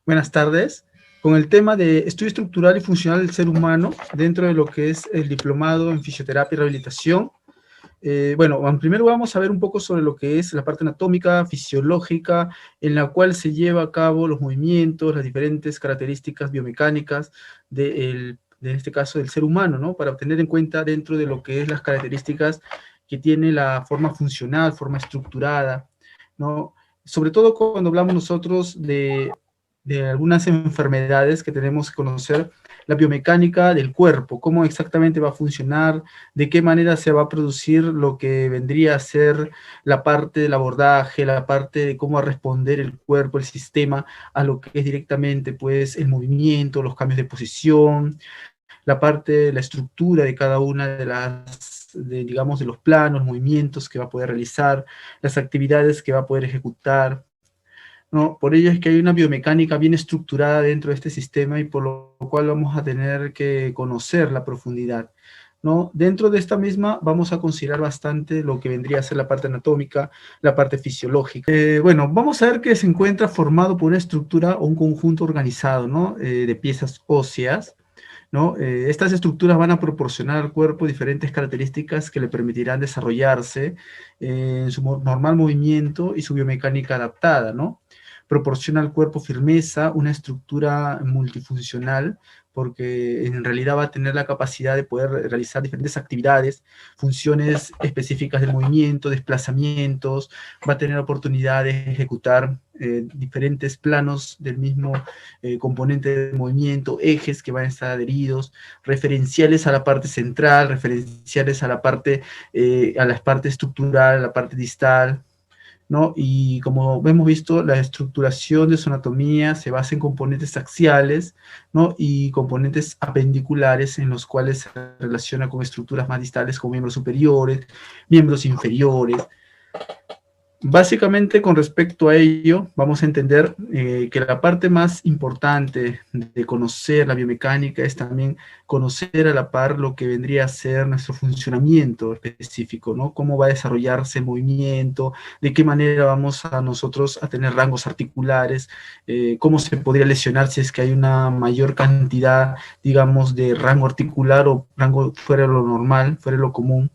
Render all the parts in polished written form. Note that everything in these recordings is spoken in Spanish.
Buenas tardes. Con el tema de estudio estructural y funcional del ser humano dentro de lo que es el diplomado en fisioterapia y rehabilitación. Bueno, en primer lugar vamos a ver un poco sobre lo que es la parte anatómica, fisiológica, en la cual se lleva a cabo los movimientos, las diferentes características biomecánicas de este caso del ser humano, ¿no? Para tener en cuenta dentro de lo que es las características que tiene la forma funcional, forma estructurada, ¿no? Sobre todo cuando hablamos nosotros de algunas enfermedades que tenemos que conocer la biomecánica del cuerpo, cómo exactamente va a funcionar, de qué manera se va a producir lo que vendría a ser la parte del abordaje, la parte de cómo va a responder el cuerpo, el sistema, a lo que es directamente pues el movimiento, los cambios de posición, la parte, la estructura de cada una de digamos, de los planos, movimientos que va a poder realizar, las actividades que va a poder ejecutar, ¿no? Por ello es que hay una biomecánica bien estructurada dentro de este sistema y por lo cual vamos a tener que conocer la profundidad, ¿no? Dentro de esta misma vamos a considerar bastante lo que vendría a ser la parte anatómica, la parte fisiológica. Bueno, vamos a ver que se encuentra formado por una estructura o un conjunto organizado, ¿no? De piezas óseas, ¿no? Estas estructuras van a proporcionar al cuerpo diferentes características que le permitirán desarrollarse en su normal movimiento y su biomecánica adaptada, ¿no? Proporciona al cuerpo firmeza, una estructura multifuncional, porque en realidad va a tener la capacidad de poder realizar diferentes actividades, funciones específicas del movimiento, desplazamientos, va a tener oportunidad de ejecutar diferentes planos del mismo componente de movimiento, ejes que van a estar adheridos, referenciales a la parte central, referenciales a a la parte estructural, a la parte distal, ¿no? Y como hemos visto, la estructuración de su anatomía se basa en componentes axiales, ¿no? Y componentes apendiculares en los cuales se relaciona con estructuras más distales como miembros superiores, miembros inferiores. Básicamente, con respecto a ello, vamos a entender que la parte más importante de conocer la biomecánica es también conocer a la par lo que vendría a ser nuestro funcionamiento específico, ¿no? Cómo va a desarrollarse el movimiento, de qué manera vamos a nosotros a tener rangos articulares, cómo se podría lesionar si es que hay una mayor cantidad, digamos, de rango articular o rango fuera de lo normal, fuera de lo común,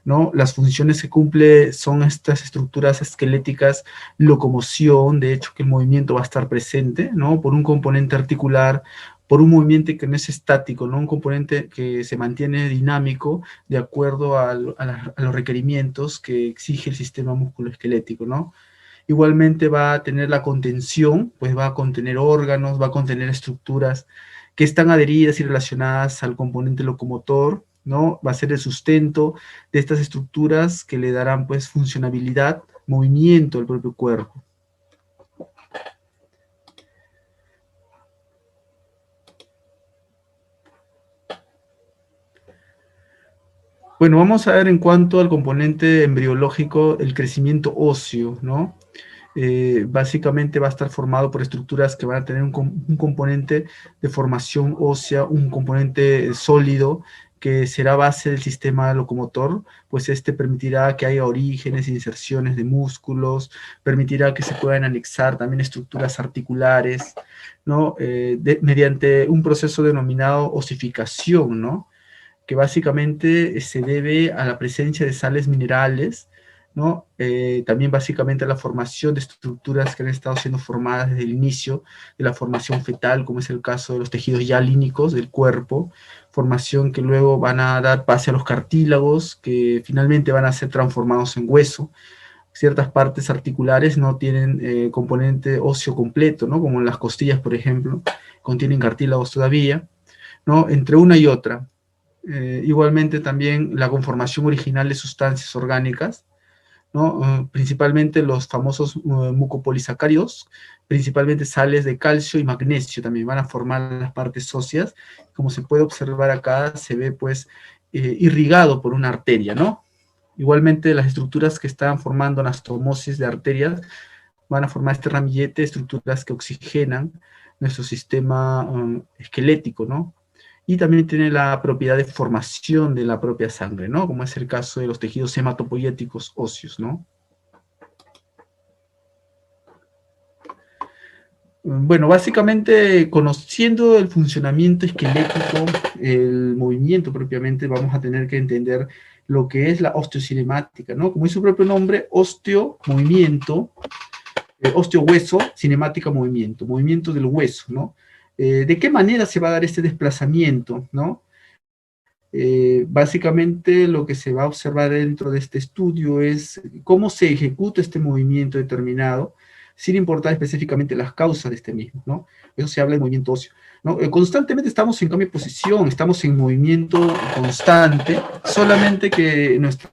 ¿no? Las funciones que cumple son estas estructuras esqueléticas, locomoción, de hecho que el movimiento va a estar presente, ¿no? Por un componente articular, por un movimiento que no es estático, ¿no? Un componente que se mantiene dinámico de acuerdo a los requerimientos que exige el sistema musculoesquelético, ¿no? Igualmente va a tener la contención, pues va a contener órganos, va a contener estructuras que están adheridas y relacionadas al componente locomotor, ¿no? Va a ser el sustento de estas estructuras que le darán pues funcionabilidad, movimiento al propio cuerpo. Bueno, vamos a ver en cuanto al componente embriológico, el crecimiento óseo, ¿no? Básicamente va a estar formado por estructuras que van a tener un componente de formación ósea, un componente sólido que será base del sistema locomotor, pues este permitirá que haya orígenes, inserciones de músculos, permitirá que se puedan anexar también estructuras articulares, ¿no? Mediante un proceso denominado osificación, ¿no? Que básicamente se debe a la presencia de sales minerales, ¿no? También básicamente a la formación de estructuras que han estado siendo formadas desde el inicio de la formación fetal, como es el caso de los tejidos ya línicos del cuerpo, formación que luego van a dar pase a los cartílagos, que finalmente van a ser transformados en hueso. Ciertas partes articulares no tienen componente óseo completo, ¿no? Como las costillas, por ejemplo, contienen cartílagos todavía, ¿no? Entre una y otra. Igualmente también la conformación original de sustancias orgánicas, ¿no? Principalmente los famosos mucopolisacáridos, principalmente sales de calcio y magnesio también van a formar las partes óseas. Como se puede observar acá, se ve pues irrigado por una arteria, ¿no? Igualmente las estructuras que están formando anastomosis de arterias van a formar este ramillete, estructuras que oxigenan nuestro sistema esquelético, ¿no? Y también tiene la propiedad de formación de la propia sangre, ¿no? Como es el caso de los tejidos hematopoyéticos óseos, ¿no? Bueno, básicamente conociendo el funcionamiento esquelético, el movimiento propiamente, vamos a tener que entender lo que es la osteocinemática, ¿no? Como dice su propio nombre, osteo, movimiento, osteo-hueso, cinemática, movimiento, movimiento del hueso, ¿no? ¿De qué manera se va a dar este desplazamiento, ¿no? Básicamente lo que se va a observar dentro de este estudio es cómo se ejecuta este movimiento determinado, sin importar específicamente las causas de este mismo, ¿no? Eso se habla de movimiento óseo, ¿no? Constantemente estamos en cambio de posición, estamos en movimiento constante, solamente que nuestro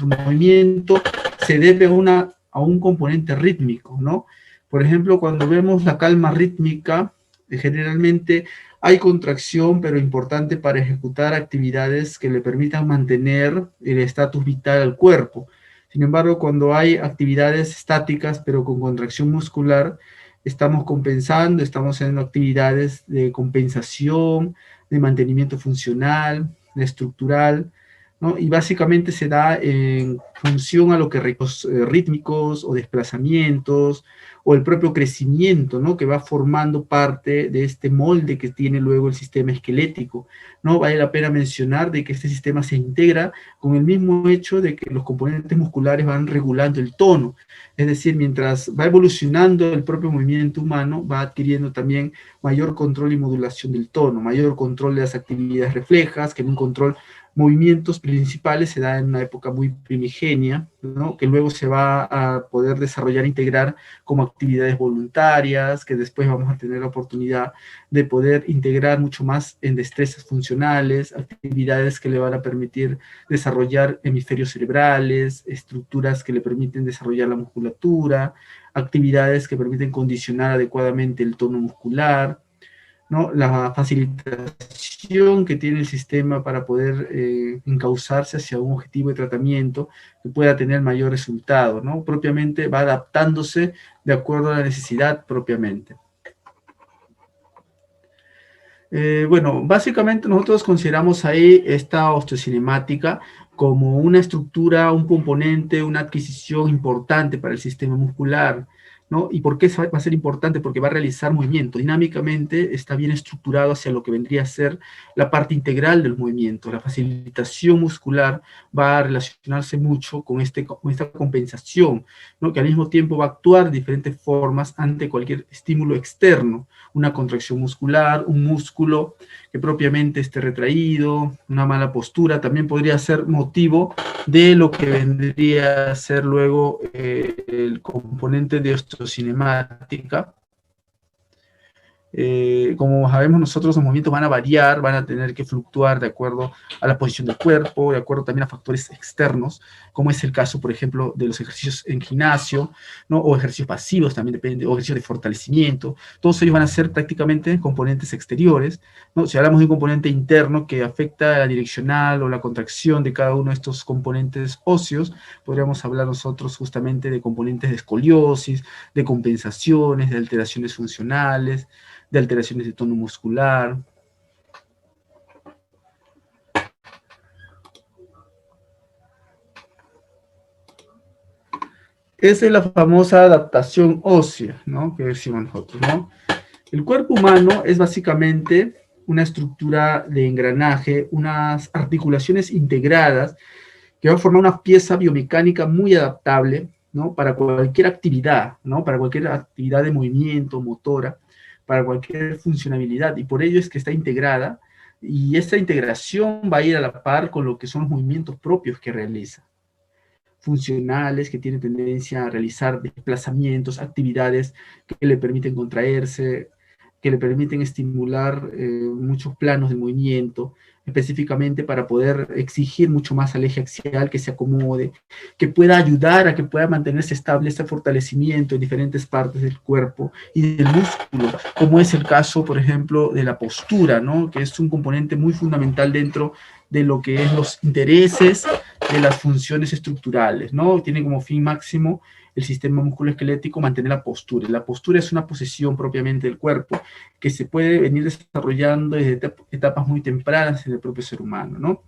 movimiento se debe a un componente rítmico, ¿no? Por ejemplo, cuando vemos la calma rítmica, generalmente hay contracción, pero importante para ejecutar actividades que le permitan mantener el estatus vital al cuerpo. Sin embargo, cuando hay actividades estáticas, pero con contracción muscular, estamos compensando, estamos haciendo actividades de compensación, de mantenimiento funcional, de estructural, ¿no? Y básicamente se da en función a lo que rítmicos o desplazamientos o el propio crecimiento, ¿no? Que va formando parte de este molde que tiene luego el sistema esquelético, ¿no? Vale la pena mencionar de que este sistema se integra con el mismo hecho de que los componentes musculares van regulando el tono, es decir, mientras va evolucionando el propio movimiento humano, va adquiriendo también mayor control y modulación del tono, mayor control de las actividades reflejas, que en un control movimientos principales se da en una época muy primigenia, ¿no? Que luego se va a poder desarrollar e integrar como actividades voluntarias, que después vamos a tener la oportunidad de poder integrar mucho más en destrezas funcionales, actividades que le van a permitir desarrollar hemisferios cerebrales, estructuras que le permiten desarrollar la musculatura, actividades que permiten condicionar adecuadamente el tono muscular, ¿no? La facilitación que tiene el sistema para poder encauzarse hacia un objetivo de tratamiento que pueda tener mayor resultado, ¿no? Propiamente va adaptándose de acuerdo a la necesidad propiamente. Bueno, básicamente nosotros consideramos ahí esta osteocinemática como una estructura, un componente, una adquisición importante para el sistema muscular, ¿no? ¿Y por qué va a ser importante? Porque va a realizar movimiento. Dinámicamente está bien estructurado hacia lo que vendría a ser la parte integral del movimiento. La facilitación muscular va a relacionarse mucho con esta compensación, ¿no? Que al mismo tiempo va a actuar de diferentes formas ante cualquier estímulo externo, una contracción muscular, un músculo que propiamente esté retraído, una mala postura, también podría ser motivo de lo que vendría a ser luego el componente de osteocinemática. Como sabemos nosotros, los movimientos van a variar, van a tener que fluctuar de acuerdo a la posición del cuerpo, de acuerdo también a factores externos, como es el caso, por ejemplo, de los ejercicios en gimnasio, ¿no? O ejercicios pasivos también depende, o ejercicios de fortalecimiento. Todos ellos van a ser prácticamente componentes exteriores, ¿no? Si hablamos de un componente interno que afecta a la direccional o la contracción de cada uno de estos componentes óseos, podríamos hablar nosotros justamente de componentes de escoliosis, de compensaciones, de alteraciones funcionales, de alteraciones de tono muscular. Esa es la famosa adaptación ósea, ¿no? Que decimos nosotros, ¿no? El cuerpo humano es básicamente una estructura de engranaje, unas articulaciones integradas que va a formar una pieza biomecánica muy adaptable, ¿no? Para cualquier actividad, ¿no? Para cualquier actividad de movimiento, motora, para cualquier funcionalidad, y por ello es que está integrada, y esta integración va a ir a la par con lo que son los movimientos propios que realiza, funcionales, que tienen tendencia a realizar desplazamientos, actividades que le permiten contraerse, que le permiten estimular muchos planos de movimiento, específicamente para poder exigir mucho más al eje axial, que se acomode, que pueda ayudar a que pueda mantenerse estable este fortalecimiento en diferentes partes del cuerpo y del músculo, como es el caso, por ejemplo, de la postura, ¿no? Que es un componente muy fundamental dentro de lo que es los intereses de las funciones estructurales, ¿no? Tiene como fin máximo el sistema musculoesquelético mantener la postura. La postura es una posición propiamente del cuerpo que se puede venir desarrollando desde etapas muy tempranas en el propio ser humano, ¿no?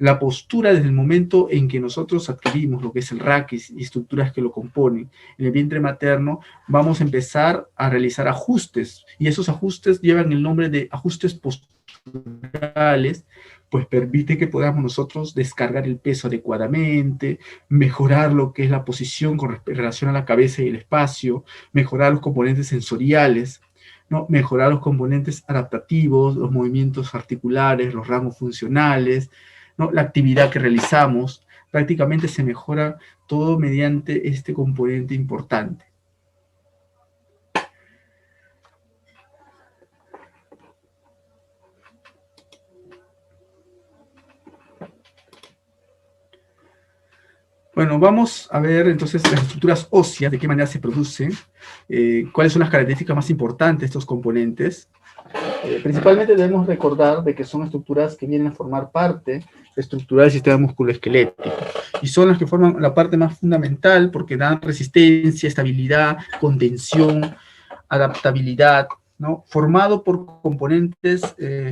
la postura desde el momento en que nosotros adquirimos lo que es el raquis y estructuras que lo componen en el vientre materno, vamos a empezar a realizar ajustes, y esos ajustes llevan el nombre de ajustes posturales, pues permite que podamos nosotros descargar el peso adecuadamente, mejorar lo que es la posición con relación a la cabeza y el espacio, mejorar los componentes sensoriales, ¿no? Mejorar los componentes adaptativos, los movimientos articulares, los rangos funcionales, ¿no? La actividad que realizamos, prácticamente se mejora todo mediante este componente importante. Bueno, vamos a ver entonces las estructuras óseas, de qué manera se producen, cuáles son las características más importantes de estos componentes. Principalmente debemos recordar de que son estructuras que vienen a formar parte estructural del sistema musculoesquelético y son las que forman la parte más fundamental porque dan resistencia, estabilidad, contención, adaptabilidad, ¿no? Formado por componentes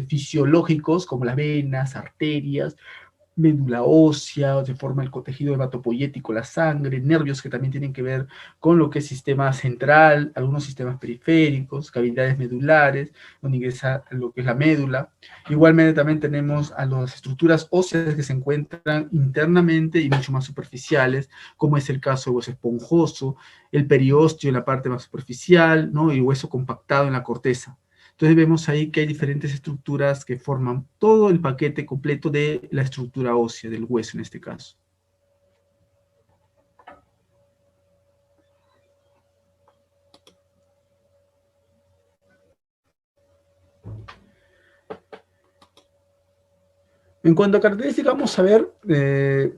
fisiológicos como las venas, arterias, médula ósea, se forma el cotejido hematopoyético, la sangre, nervios que también tienen que ver con lo que es sistema central, algunos sistemas periféricos, cavidades medulares, donde ingresa lo que es la médula. Igualmente también tenemos a las estructuras óseas que se encuentran internamente y mucho más superficiales, como es el caso del hueso esponjoso, el periósteo en la parte más superficial, ¿no? Y el hueso compactado en la corteza. Entonces vemos ahí que hay diferentes estructuras que forman todo el paquete completo de la estructura ósea, del hueso en este caso. En cuanto a características, vamos a ver,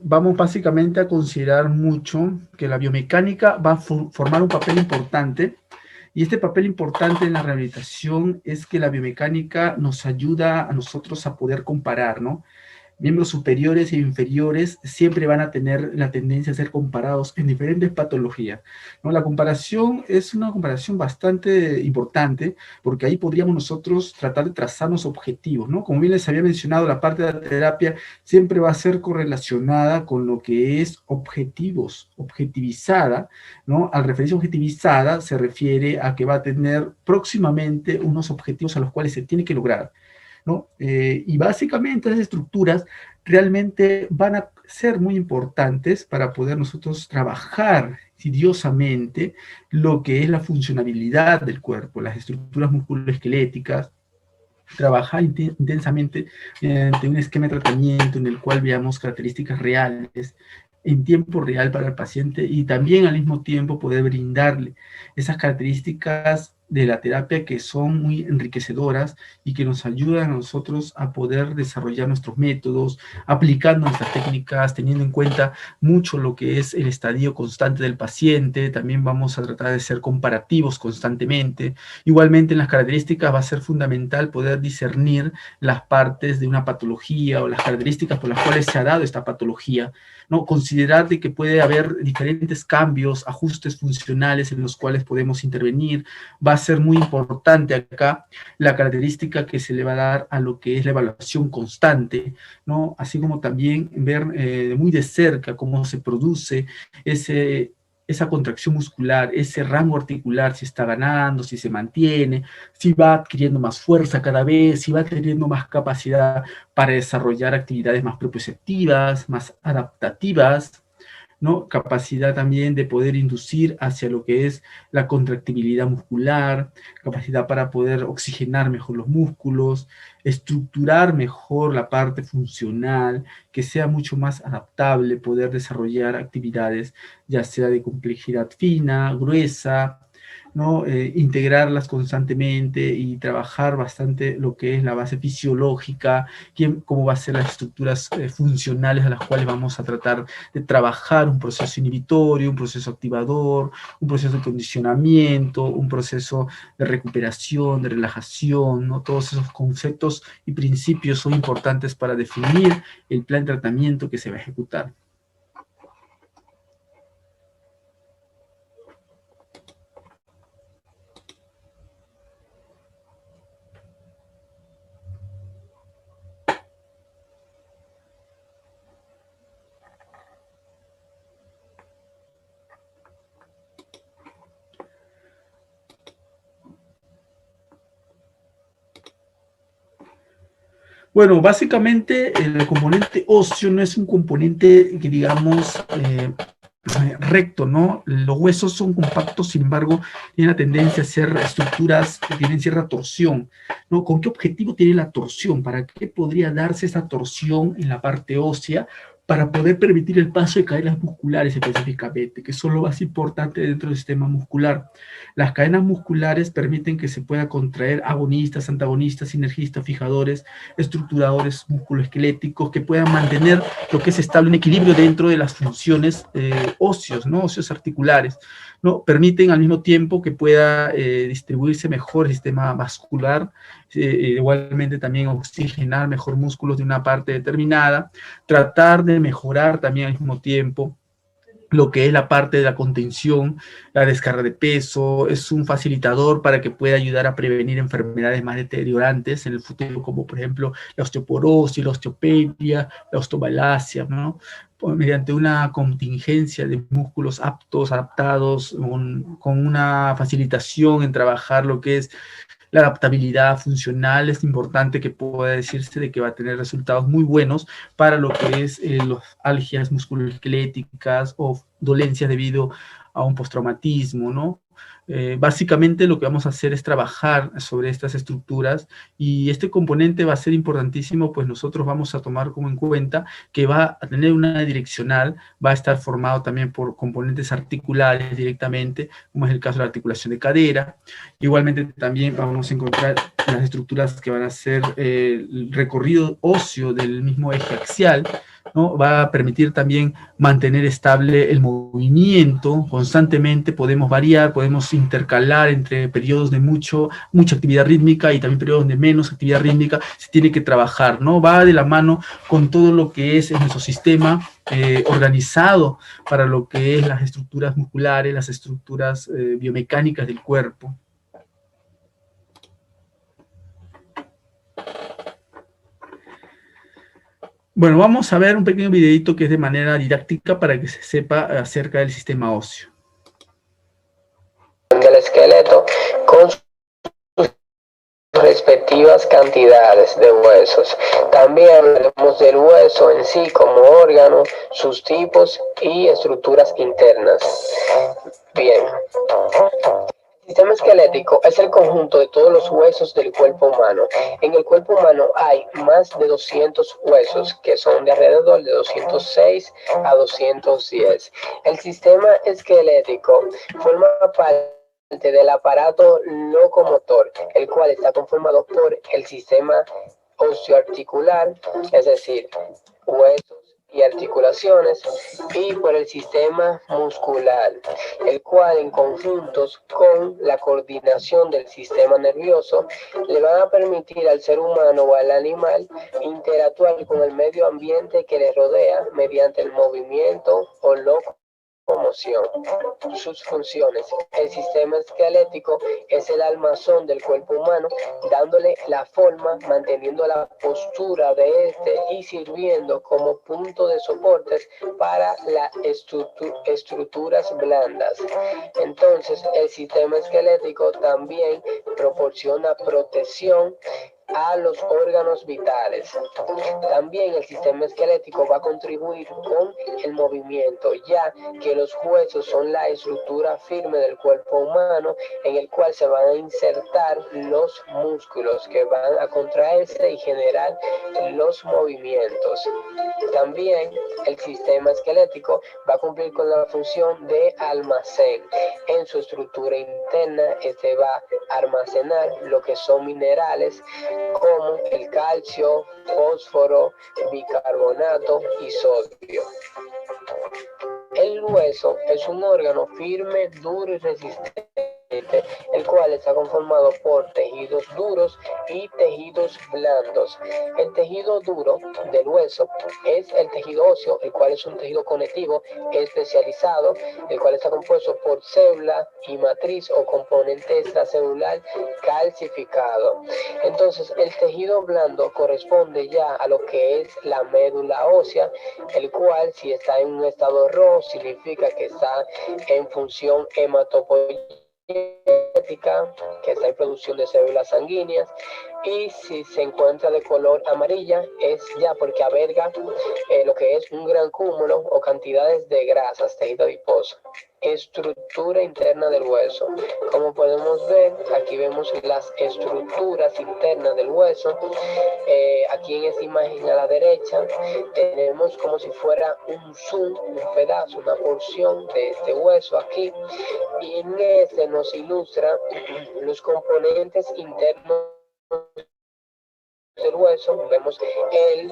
vamos básicamente a considerar mucho que la biomecánica va a formar un papel importante. Y este papel importante en la rehabilitación es que la biomecánica nos ayuda a nosotros a poder comparar, ¿no? Miembros superiores e inferiores siempre van a tener la tendencia a ser comparados en diferentes patologías, ¿no? La comparación es una comparación bastante importante porque ahí podríamos nosotros tratar de trazarnos objetivos, ¿no? Como bien les había mencionado, la parte de la terapia siempre va a ser correlacionada con lo que es objetivos, objetivizada, ¿no? Al referirse a objetivizada se refiere a que va a tener próximamente unos objetivos a los cuales se tiene que lograr, ¿no? Y básicamente esas estructuras realmente van a ser muy importantes para poder nosotros trabajar insidiosamente lo que es la funcionabilidad del cuerpo, las estructuras musculoesqueléticas, trabajar intensamente mediante un esquema de tratamiento en el cual veamos características reales en tiempo real para el paciente y también al mismo tiempo poder brindarle esas características de la terapia que son muy enriquecedoras y que nos ayudan a nosotros a poder desarrollar nuestros métodos, aplicando nuestras técnicas, teniendo en cuenta mucho lo que es el estadio constante del paciente. También vamos a tratar de ser comparativos constantemente. Igualmente en las características va a ser fundamental poder discernir las partes de una patología o las características por las cuales se ha dado esta patología, ¿no? Considerar de que puede haber diferentes cambios, ajustes funcionales en los cuales podemos intervenir. Va a ser muy importante acá la característica que se le va a dar a lo que es la evaluación constante, ¿no? Así como también ver muy de cerca cómo se produce esa contracción muscular, ese rango articular, si está ganando, si se mantiene, si va adquiriendo más fuerza cada vez, si va teniendo más capacidad para desarrollar actividades más propioceptivas, más adaptativas, ¿no? Capacidad también de poder inducir hacia lo que es la contractibilidad muscular, capacidad para poder oxigenar mejor los músculos, estructurar mejor la parte funcional, que sea mucho más adaptable, poder desarrollar actividades ya sea de complejidad fina, gruesa, ¿no? Integrarlas constantemente y trabajar bastante lo que es la base fisiológica, cómo va a ser las estructuras funcionales a las cuales vamos a tratar de trabajar un proceso inhibitorio, un proceso activador, un proceso de condicionamiento, un proceso de recuperación, de relajación, ¿no? Todos esos conceptos y principios son importantes para definir el plan de tratamiento que se va a ejecutar. Bueno, básicamente el componente óseo no es un componente que digamos recto, ¿no? Los huesos son compactos, sin embargo, tienen la tendencia a ser estructuras que tienen cierta torsión, ¿no? ¿Con qué objetivo tiene la torsión? ¿Para qué podría darse esa torsión en la parte ósea? Para poder permitir el paso de cadenas musculares específicamente, que son lo más importante dentro del sistema muscular. Las cadenas musculares permiten que se pueda contraer agonistas, antagonistas, sinergistas, fijadores, estructuradores musculoesqueléticos que puedan mantener lo que es estable, un equilibrio dentro de las funciones óseos, ¿no? Óseos articulares, ¿no? Permiten al mismo tiempo que pueda distribuirse mejor el sistema vascular, igualmente también oxigenar mejor músculos de una parte determinada, tratar de mejorar también al mismo tiempo lo que es la parte de la contención, la descarga de peso, es un facilitador para que pueda ayudar a prevenir enfermedades más deteriorantes en el futuro, como por ejemplo la osteoporosis, la osteopenia, la osteomalacia, ¿no? Mediante una contingencia de músculos aptos, adaptados, con una facilitación en trabajar lo que es la adaptabilidad funcional, es importante que pueda decirse de que va a tener resultados muy buenos para lo que es las algias musculoesqueléticas o dolencias debido a un postraumatismo, ¿no? Básicamente lo que vamos a hacer es trabajar sobre estas estructuras y este componente va a ser importantísimo, pues nosotros vamos a tomar como en cuenta que va a tener una direccional, va a estar formado también por componentes articulares directamente, como es el caso de la articulación de cadera. Igualmente también vamos a encontrar las estructuras que van a ser el recorrido óseo del mismo eje axial, ¿no? Va a permitir también mantener estable el movimiento constantemente, podemos variar, podemos intercalar entre periodos de mucha actividad rítmica y también periodos de menos actividad rítmica, se tiene que trabajar, ¿no? Va de la mano con todo lo que es nuestro sistema organizado para lo que es las estructuras musculares, las estructuras biomecánicas del cuerpo. Bueno, vamos a ver un pequeño videito que es de manera didáctica para que se sepa acerca del sistema óseo. Del esqueleto con sus respectivas cantidades de huesos. También hablaremos del hueso en sí como órgano, sus tipos y estructuras internas. Bien. El sistema esquelético es el conjunto de todos los huesos del cuerpo humano. En el cuerpo humano hay más de 200 huesos, que son de alrededor de 206 a 210. El sistema esquelético forma parte del aparato locomotor, el cual está conformado por el sistema osteoarticular, es decir, huesos y articulaciones, y por el sistema muscular, el cual en conjuntos con la coordinación del sistema nervioso le van a permitir al ser humano o al animal interactuar con el medio ambiente que le rodea mediante el movimiento o locomoción. Sus funciones. El sistema esquelético es el armazón del cuerpo humano, dándole la forma, manteniendo la postura de este y sirviendo como punto de soportes para las estructuras blandas. Entonces, el sistema esquelético también proporciona protección a los órganos vitales. También el sistema esquelético va a contribuir con el movimiento, ya que los huesos son la estructura firme del cuerpo humano en el cual se van a insertar los músculos que van a contraerse y generar los movimientos. También el sistema esquelético va a cumplir con la función de almacén. En su estructura interna, este va a almacenar lo que son minerales como el calcio, fósforo, bicarbonato y sodio. El hueso es un órgano firme, duro y resistente, el cual está conformado por tejidos duros y tejidos blandos. El tejido duro del hueso es el tejido óseo, el cual es un tejido conectivo especializado, el cual está compuesto por célula y matriz o componente extracelular calcificado. Entonces, el tejido blando corresponde ya a lo que es la médula ósea, el cual, si está en un estado rojo, significa que está en función hematopoyética, que está en producción de células sanguíneas, y si se encuentra de color amarilla es ya porque alberga lo que es un gran cúmulo o cantidades de grasas, tejido adiposo. Estructura interna del hueso. Como podemos ver, aquí vemos las estructuras internas del hueso. Aquí en esta imagen a la derecha tenemos como si fuera un zoom, un pedazo, una porción de este hueso aquí, y en este nos ilustra los componentes internos del hueso. Vemos el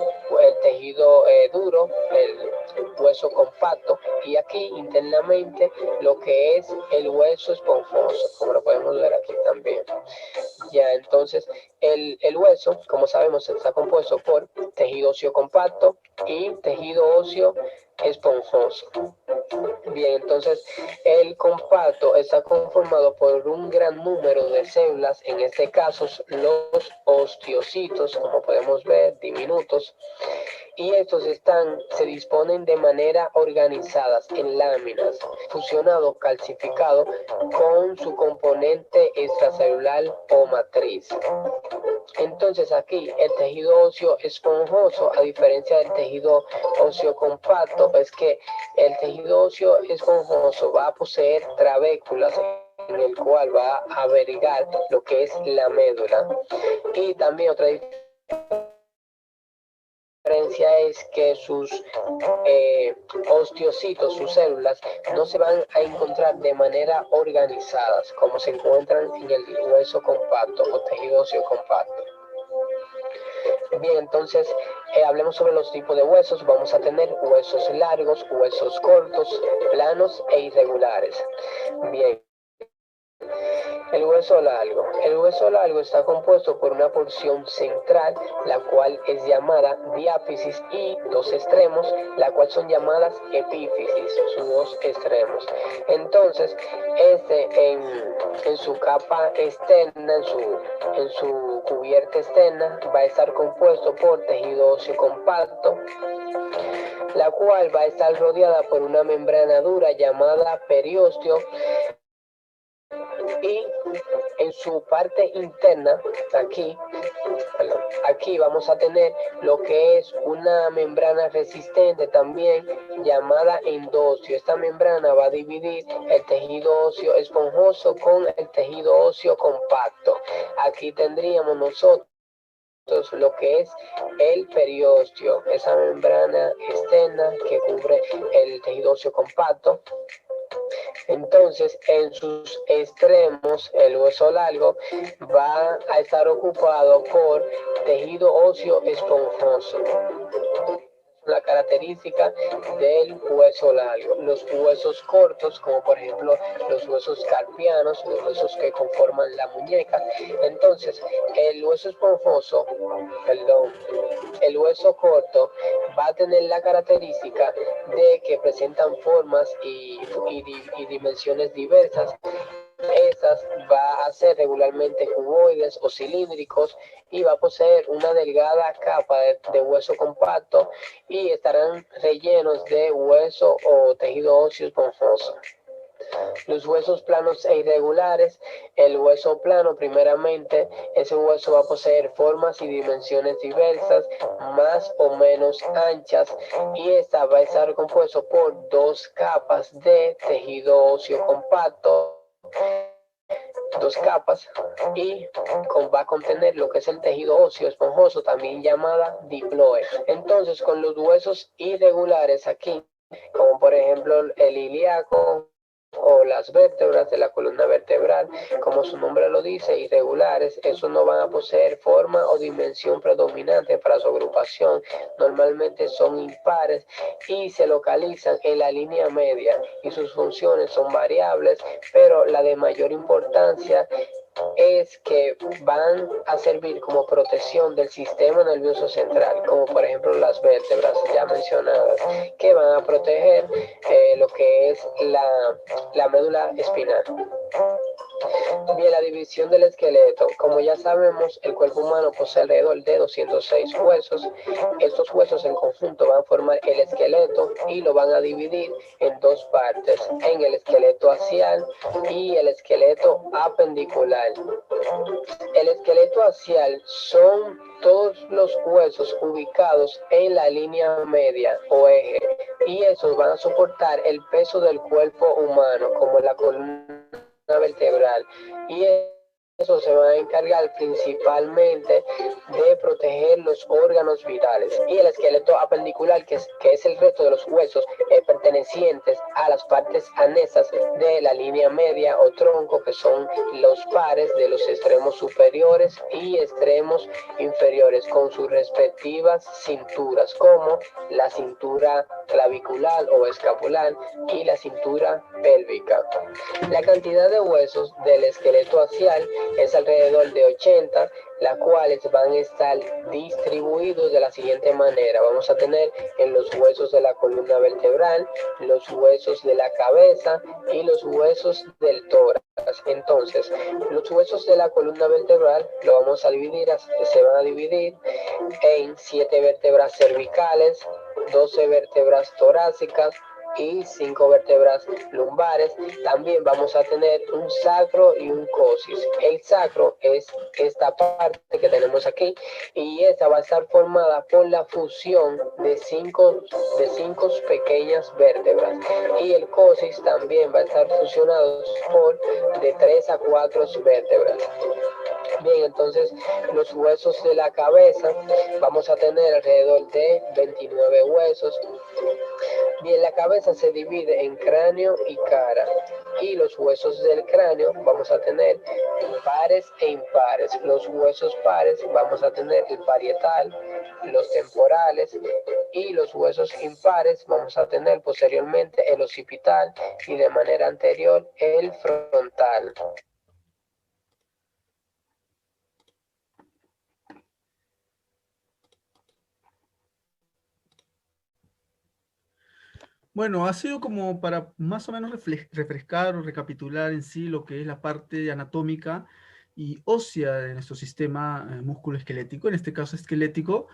tejido duro, el hueso compacto, y aquí internamente lo que es el hueso esponjoso, como lo podemos ver aquí también. Ya, entonces el hueso, como sabemos, está compuesto por tejido óseo compacto y tejido óseo esponjoso. Bien, entonces el compacto está conformado por un gran número de células, en este caso los osteocitos, como podemos ver, diminutos, y estos se disponen de manera organizadas en láminas, fusionado, calcificado con su componente extracelular o matriz. Entonces aquí el tejido óseo esponjoso, a diferencia del tejido óseo compacto, es que el tejido óseo esponjoso va a poseer trabéculas en el cual va a albergar lo que es la médula. Y también otra diferencia es que sus osteocitos, sus células, no se van a encontrar de manera organizadas como se encuentran en el hueso compacto o tejido óseo compacto. Bien, entonces hablemos sobre los tipos de huesos. Vamos a tener huesos largos, huesos cortos, planos e irregulares. Bien. El hueso largo. El hueso largo está compuesto por una porción central, la cual es llamada diáfisis, y dos extremos, la cual son llamadas epífisis, sus dos extremos. Entonces, en su capa externa, en su cubierta externa, va a estar compuesto por tejido óseo compacto, la cual va a estar rodeada por una membrana dura llamada periósteo, y en su parte interna, aquí vamos a tener lo que es una membrana resistente también llamada endostio. Esta membrana va a dividir el tejido óseo esponjoso con el tejido óseo compacto. Aquí tendríamos nosotros lo que es el periósteo, esa membrana externa que cubre el tejido óseo compacto. Entonces, en sus extremos, el hueso largo va a estar ocupado por tejido óseo esponjoso. La característica del hueso largo. Los huesos cortos, como por ejemplo los huesos carpianos, los huesos que conforman la muñeca. Entonces, el hueso esponjoso, el hueso corto va a tener la característica de que presentan formas y dimensiones diversas. Estas va a ser regularmente cuboides o cilíndricos y va a poseer una delgada capa de hueso compacto y estarán rellenos de hueso o tejido óseo esponjoso. Los huesos planos e irregulares. El hueso plano, primeramente, ese hueso va a poseer formas y dimensiones diversas, más o menos anchas, y esta va a estar compuesto por dos capas de tejido óseo compacto, dos capas, y va a contener lo que es el tejido óseo esponjoso, también llamada diploe. Entonces, con los huesos irregulares aquí, como por ejemplo el ilíaco o las vértebras de la columna vertebral, como su nombre lo dice, irregulares, esos no van a poseer forma o dimensión predominante para su agrupación, normalmente son impares y se localizan en la línea media, y sus funciones son variables, pero la de mayor importancia es que van a servir como protección del sistema nervioso central, como por ejemplo las vértebras ya mencionadas, que van a proteger lo que es la médula espinal. Bien, la división del esqueleto. Como ya sabemos, el cuerpo humano posee alrededor de 206 huesos. Estos huesos en conjunto van a formar el esqueleto y lo van a dividir en dos partes, en el esqueleto axial y el esqueleto apendicular. El esqueleto axial son todos los huesos ubicados en la línea media o eje, y esos van a soportar el peso del cuerpo humano, como la columna vertebral, y eso se va a encargar principalmente de proteger los órganos vitales. Y el esqueleto apendicular, que es el resto de los huesos pertenecientes a las partes anexas de la línea media o tronco, que son los pares de los extremos superiores y extremos inferiores, con sus respectivas cinturas, como la cintura clavicular o escapular y la cintura pélvica. La cantidad de huesos del esqueleto axial es alrededor de 80, las cuales van a estar distribuidos de la siguiente manera. Vamos a tener en los huesos de la columna vertebral, los huesos de la cabeza y los huesos del tórax. Entonces, los huesos de la columna vertebral lo vamos a dividir, se van a dividir en 7 vértebras cervicales, 12 vértebras torácicas y 5 vértebras lumbares. También vamos a tener un sacro y un coxis. El sacro es esta parte que tenemos aquí, y esta va a estar formada por la fusión de cinco pequeñas vértebras, y el coxis también va a estar fusionado por de 3 a 4 vértebras. Bien, entonces los huesos de la cabeza vamos a tener alrededor de 29 huesos. Bien, la cabeza se divide en cráneo y cara, y los huesos del cráneo vamos a tener pares e impares. Los huesos pares vamos a tener el parietal, los temporales, y los huesos impares vamos a tener posteriormente el occipital y de manera anterior el frontal. Bueno, ha sido como para más o menos refrescar o recapitular en sí lo que es la parte anatómica y ósea de nuestro sistema musculoesquelético, en este caso esquelético.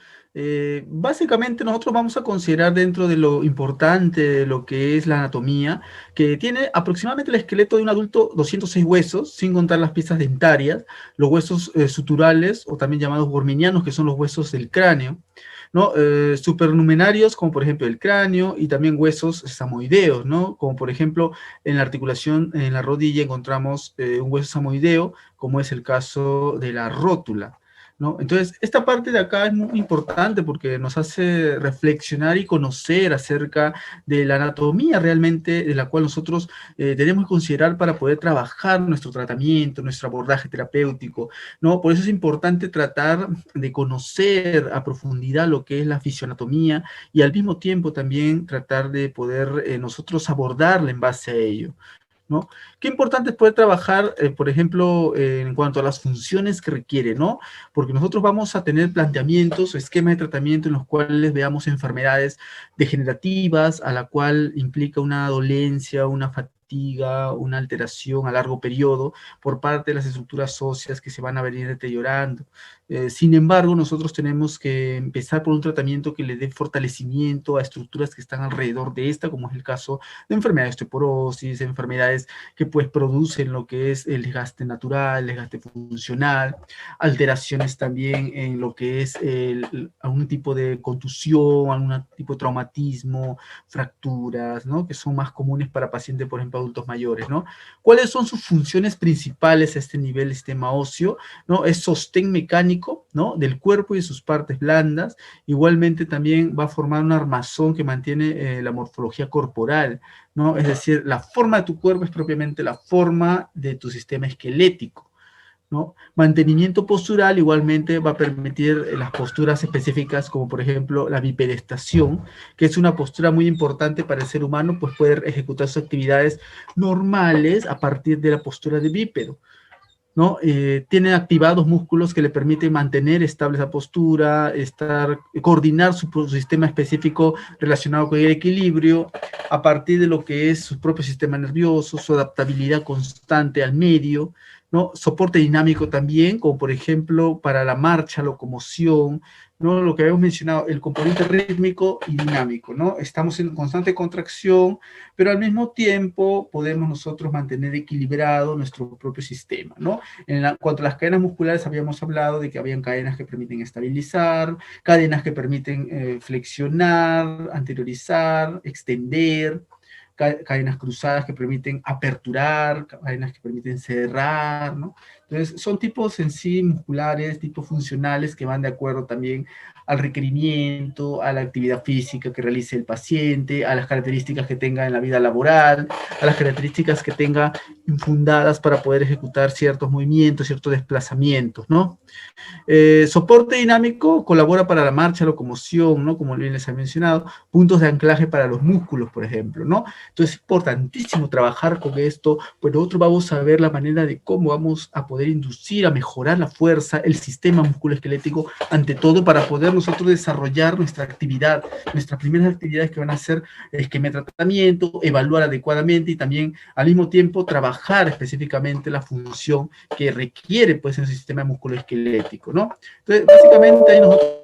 Básicamente nosotros vamos a considerar dentro de lo importante de lo que es la anatomía, que tiene aproximadamente el esqueleto de un adulto 206 huesos, sin contar las piezas dentarias, los huesos suturales o también llamados worminianos, que son los huesos del cráneo, ¿no? Supernumerarios, como por ejemplo el cráneo, y también huesos samoideos, ¿no? Como por ejemplo en la articulación, en la rodilla encontramos un hueso samoideo, como es el caso de la rótula, ¿no? Entonces, esta parte de acá es muy importante porque nos hace reflexionar y conocer acerca de la anatomía realmente de la cual nosotros tenemos que considerar para poder trabajar nuestro tratamiento, nuestro abordaje terapéutico, ¿no? Por eso es importante tratar de conocer a profundidad lo que es la fisioanatomía y al mismo tiempo también tratar de poder nosotros abordarla en base a ello, ¿no? Qué importante es poder trabajar, por ejemplo, en cuanto a las funciones que requiere, ¿no? Porque nosotros vamos a tener planteamientos o esquemas de tratamiento en los cuales veamos enfermedades degenerativas, a la cual implica una dolencia, una fatiga, una alteración a largo periodo por parte de las estructuras óseas que se van a venir deteriorando. Sin embargo, nosotros tenemos que empezar por un tratamiento que le dé fortalecimiento a estructuras que están alrededor de esta, como es el caso de enfermedades de osteoporosis, enfermedades que pues producen lo que es el desgaste natural, el desgaste funcional, alteraciones también en lo que es algún tipo de contusión, algún tipo de traumatismo, fracturas, ¿no? Que son más comunes para pacientes, por ejemplo, adultos mayores, ¿no? ¿Cuáles son sus funciones principales a este nivel del sistema óseo? ¿No? Es sostén mecánico, ¿no? Del cuerpo y de sus partes blandas. Igualmente también va a formar un armazón que mantiene la morfología corporal, ¿no? Es decir, la forma de tu cuerpo es propiamente la forma de tu sistema esquelético, ¿no? Mantenimiento postural igualmente va a permitir las posturas específicas, como por ejemplo la bipedestación, que es una postura muy importante para el ser humano, pues poder ejecutar sus actividades normales a partir de la postura de bípedo. ¿no? Tiene activados músculos que le permiten mantener estable esa postura, coordinar su sistema específico relacionado con el equilibrio, a partir de lo que es su propio sistema nervioso, su adaptabilidad constante al medio, ¿no? Soporte dinámico también, como por ejemplo para la marcha, locomoción, ¿no? Lo que habíamos mencionado, el componente rítmico y dinámico, ¿no? Estamos en constante contracción, pero al mismo tiempo podemos nosotros mantener equilibrado nuestro propio sistema, ¿no? Cuanto a las cadenas musculares, habíamos hablado de que habían cadenas que permiten estabilizar, cadenas que permiten flexionar, anteriorizar, extender, cadenas cruzadas que permiten aperturar, cadenas que permiten cerrar, ¿no? Entonces, son tipos en sí musculares, tipos funcionales que van de acuerdo también al requerimiento, a la actividad física que realice el paciente, a las características que tenga en la vida laboral, a las características que tenga infundadas para poder ejecutar ciertos movimientos, ciertos desplazamientos, ¿no? Soporte dinámico colabora para la marcha, locomoción, ¿no? Como bien les he mencionado, puntos de anclaje para los músculos, por ejemplo, ¿no? Entonces es importantísimo trabajar con esto, pues nosotros vamos a ver la manera de cómo vamos a poder inducir, a mejorar la fuerza, el sistema musculoesquelético, ante todo para poder nosotros desarrollar nuestra actividad, nuestras primeras actividades que van a ser esquema de tratamiento, evaluar adecuadamente y también al mismo tiempo trabajar específicamente la función que requiere pues el sistema musculoesquelético, ¿no? Entonces, básicamente ahí nosotros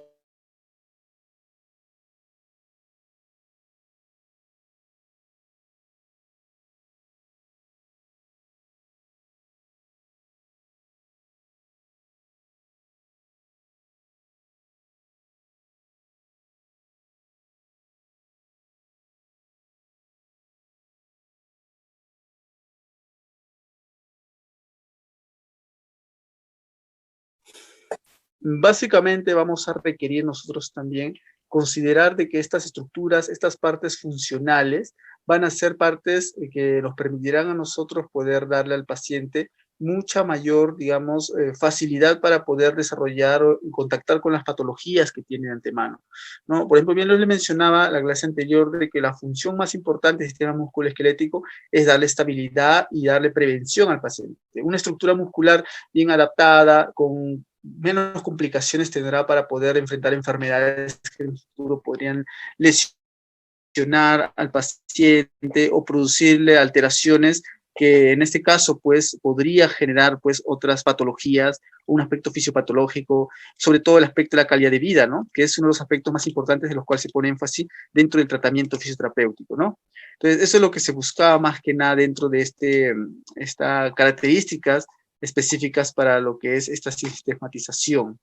básicamente vamos a requerir nosotros también considerar de que estas estructuras, estas partes funcionales, van a ser partes que nos permitirán a nosotros poder darle al paciente mucha mayor, digamos, facilidad para poder desarrollar y contactar con las patologías que tiene de antemano, ¿no? Por ejemplo, bien le mencionaba la clase anterior de que la función más importante del sistema musculoesquelético es darle estabilidad y darle prevención al paciente. Una estructura muscular bien adaptada, con menos complicaciones tendrá para poder enfrentar enfermedades que en el futuro podrían lesionar al paciente o producirle alteraciones que en este caso pues podría generar pues otras patologías, un aspecto fisiopatológico, sobre todo el aspecto de la calidad de vida, ¿no? Que es uno de los aspectos más importantes de los cuales se pone énfasis dentro del tratamiento fisioterapéutico, ¿no? Entonces, eso es lo que se buscaba más que nada dentro de estas características específicas para lo que es esta sistematización.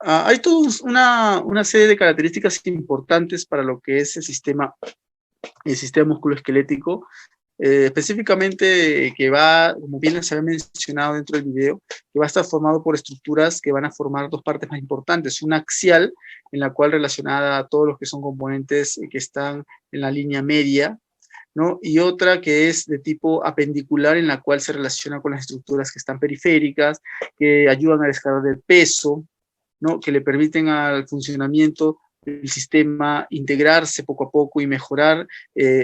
Hay toda una serie de características importantes para lo que es el sistema musculoesquelético, específicamente que va, como bien les había mencionado dentro del video, que va a estar formado por estructuras que van a formar dos partes más importantes. Una axial, en la cual relacionada a todos los que son componentes que están en la línea media, ¿no? Y otra que es de tipo apendicular, en la cual se relaciona con las estructuras que están periféricas, que ayudan a descargar el peso, ¿no? Que le permiten al funcionamiento del sistema integrarse poco a poco y mejorar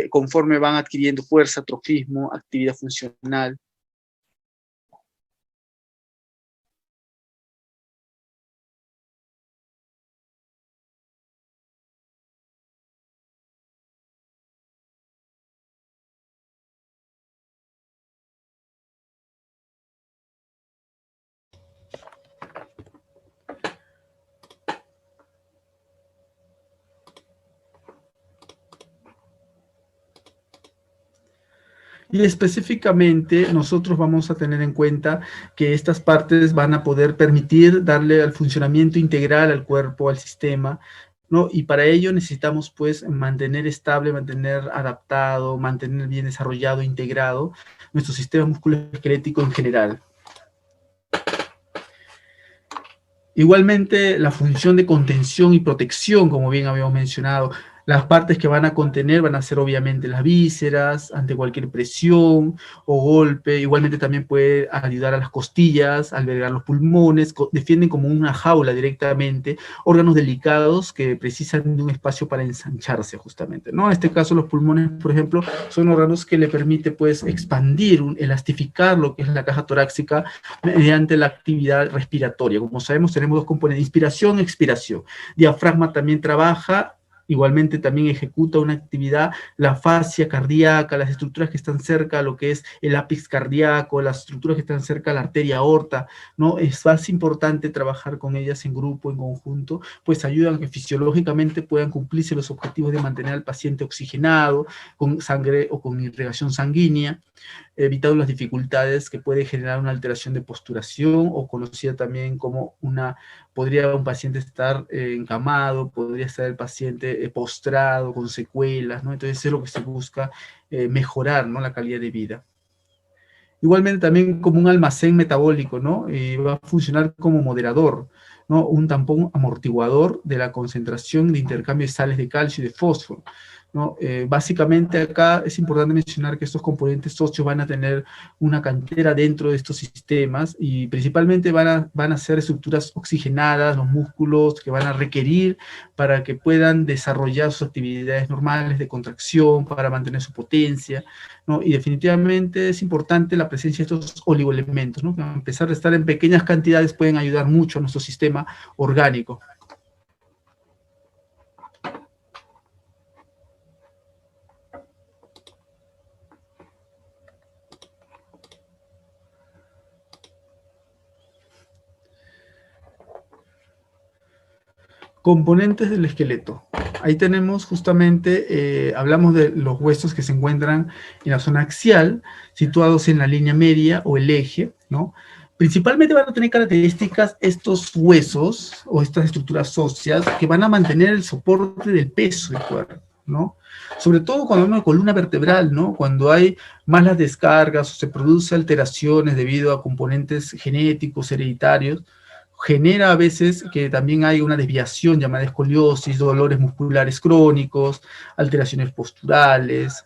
conforme van adquiriendo fuerza, trofismo, actividad funcional. Y específicamente nosotros vamos a tener en cuenta que estas partes van a poder permitir darle al funcionamiento integral al cuerpo, al sistema, ¿no? Y para ello necesitamos pues mantener estable, mantener adaptado, mantener bien desarrollado, integrado nuestro sistema musculoesquelético en general. Igualmente, la función de contención y protección, como bien habíamos mencionado, Las partes que van a contener van a ser obviamente las vísceras, ante cualquier presión o golpe. Igualmente también puede ayudar a las costillas, albergar los pulmones, defienden como una jaula directamente órganos delicados que precisan de un espacio para ensancharse justamente, ¿no? En este caso los pulmones, por ejemplo, son órganos que le permite pues expandir, elastificar lo que es la caja torácica mediante la actividad respiratoria. Como sabemos, tenemos dos componentes, inspiración, expiración. Diafragma también trabaja, igualmente también ejecuta una actividad, la fascia cardíaca, las estructuras que están cerca a lo que es el ápice cardíaco, las estructuras que están cerca a la arteria aorta, ¿no? Es más importante trabajar con ellas en grupo, en conjunto, pues ayudan a que fisiológicamente puedan cumplirse los objetivos de mantener al paciente oxigenado, con sangre o con irrigación sanguínea, evitando las dificultades que puede generar una alteración de posturación o conocida también como podría un paciente estar encamado, podría estar el paciente postrado con secuelas, ¿no? Entonces es lo que se busca mejorar, ¿no? La calidad de vida. Igualmente también como un almacén metabólico, ¿no? Va a funcionar como moderador, ¿no? Un tampón amortiguador de la concentración de intercambio de sales de calcio y de fósforo, ¿no? Básicamente acá es importante mencionar que estos componentes socios van a tener una cantera dentro de estos sistemas y principalmente van a ser estructuras oxigenadas, los músculos que van a requerir para que puedan desarrollar sus actividades normales de contracción, para mantener su potencia, ¿no? Y definitivamente es importante la presencia de estos oligoelementos, ¿no? Que a pesar de estar en pequeñas cantidades pueden ayudar mucho a nuestro sistema orgánico. Componentes del esqueleto. Ahí tenemos justamente, hablamos de los huesos que se encuentran en la zona axial, situados en la línea media o el eje, ¿no? Principalmente van a tener características estos huesos o estas estructuras óseas que van a mantener el soporte del peso del cuerpo, ¿no? Sobre todo cuando hay una columna vertebral, ¿no? Cuando hay malas descargas o se producen alteraciones debido a componentes genéticos, hereditarios, genera a veces que también hay una desviación llamada escoliosis, dolores musculares crónicos, alteraciones posturales.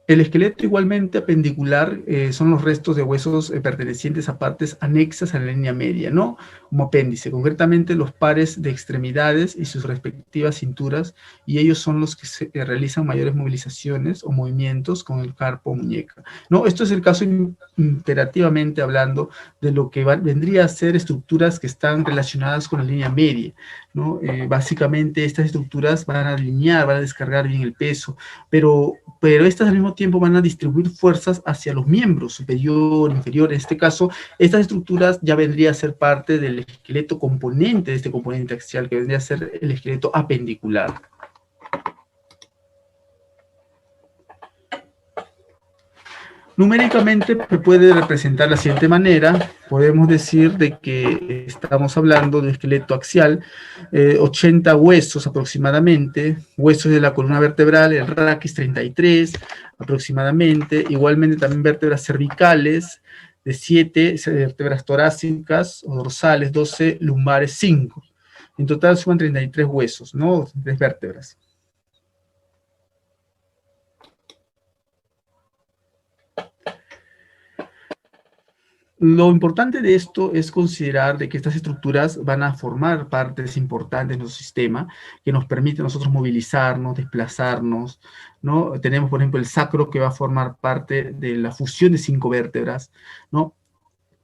El esqueleto igualmente apendicular son los restos de huesos pertenecientes a partes anexas a la línea media, ¿no? Como apéndice, concretamente los pares de extremidades y sus respectivas cinturas, y ellos son los que realizan mayores movilizaciones o movimientos con el carpo o muñeca, ¿no? Esto es el caso imperativamente hablando de lo que vendría a ser estructuras que están relacionadas con la línea media, ¿no? Básicamente estas estructuras van a alinear, van a descargar bien el peso, pero estas al mismo tiempo van a distribuir fuerzas hacia los miembros superior, inferior. En este caso, estas estructuras ya vendría a ser parte del esqueleto componente de este componente axial, que vendría a ser el esqueleto apendicular. Numéricamente se puede representar de la siguiente manera. Podemos decir de que estamos hablando de un esqueleto axial, 80 huesos aproximadamente, huesos de la columna vertebral, el raquis 33 aproximadamente, igualmente también vértebras cervicales de 7, vértebras torácicas o dorsales 12, lumbares 5. En total suman 33 huesos, ¿no? 3 vértebras. Lo importante de esto es considerar de que estas estructuras van a formar partes importantes de nuestro sistema que nos permiten a nosotros movilizarnos, desplazarnos, ¿no? Tenemos, por ejemplo, el sacro que va a formar parte de la fusión de 5 vértebras, ¿no?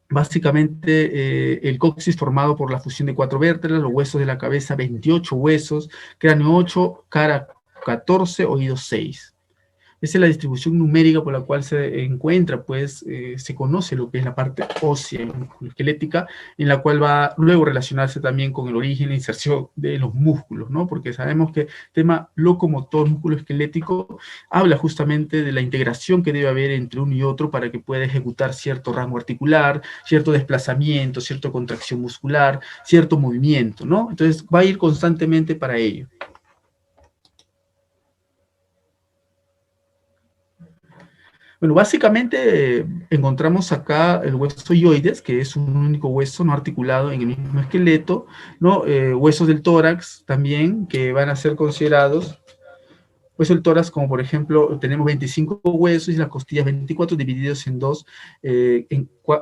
Básicamente, el coxis formado por la fusión de 4 vértebras, los huesos de la cabeza 28 huesos, cráneo 8, cara 14, oídos 6. Esa es la distribución numérica por la cual se encuentra, pues se conoce lo que es la parte ósea esquelética, en la cual va a luego relacionarse también con el origen y la inserción de los músculos, ¿no? Porque sabemos que el tema locomotor músculo esquelético habla justamente de la integración que debe haber entre uno y otro para que pueda ejecutar cierto rango articular, cierto desplazamiento, cierta contracción muscular, cierto movimiento, ¿no? Entonces va a ir constantemente para ello. Bueno, básicamente encontramos acá el hueso hyoides, que es un único hueso no articulado en el mismo esqueleto, ¿no? Huesos del tórax también, que van a ser considerados hueso del tórax, como por ejemplo, tenemos 25 huesos y las costillas 24 divididos en dos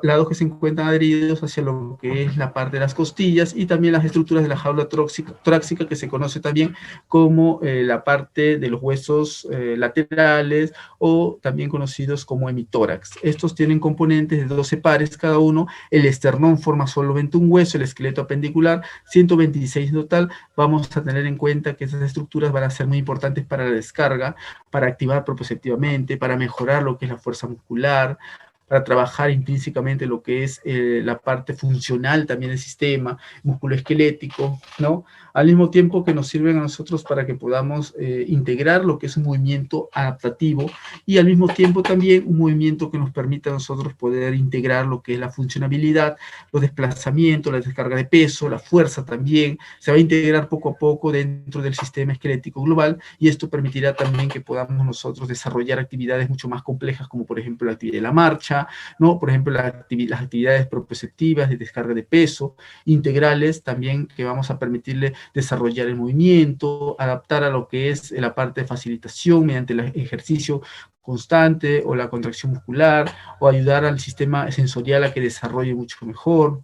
lados que se encuentran adheridos hacia lo que es la parte de las costillas y también las estructuras de la jaula torácica que se conoce también como la parte de los huesos laterales o también conocidos como hemitórax. Estos tienen componentes de 12 pares cada uno. El esternón forma solamente un hueso, el esqueleto apendicular, 126 en total. Vamos a tener en cuenta que esas estructuras van a ser muy importantes para la descarga, para activar proprioceptivamente, para mejorar lo que es la fuerza muscular, para trabajar intrínsecamente lo que es la parte funcional también del sistema musculoesquelético, ¿no? Al mismo tiempo que nos sirven a nosotros para que podamos integrar lo que es un movimiento adaptativo y al mismo tiempo también un movimiento que nos permita a nosotros poder integrar lo que es la funcionabilidad, los desplazamientos, la descarga de peso, la fuerza también, se va a integrar poco a poco dentro del sistema esquelético global y esto permitirá también que podamos nosotros desarrollar actividades mucho más complejas como por ejemplo la actividad de la marcha, ¿no? Por ejemplo, las actividades proprioceptivas de descarga de peso, integrales también que vamos a permitirle desarrollar el movimiento, adaptar a lo que es la parte de facilitación mediante el ejercicio constante o la contracción muscular, o ayudar al sistema sensorial a que desarrolle mucho mejor.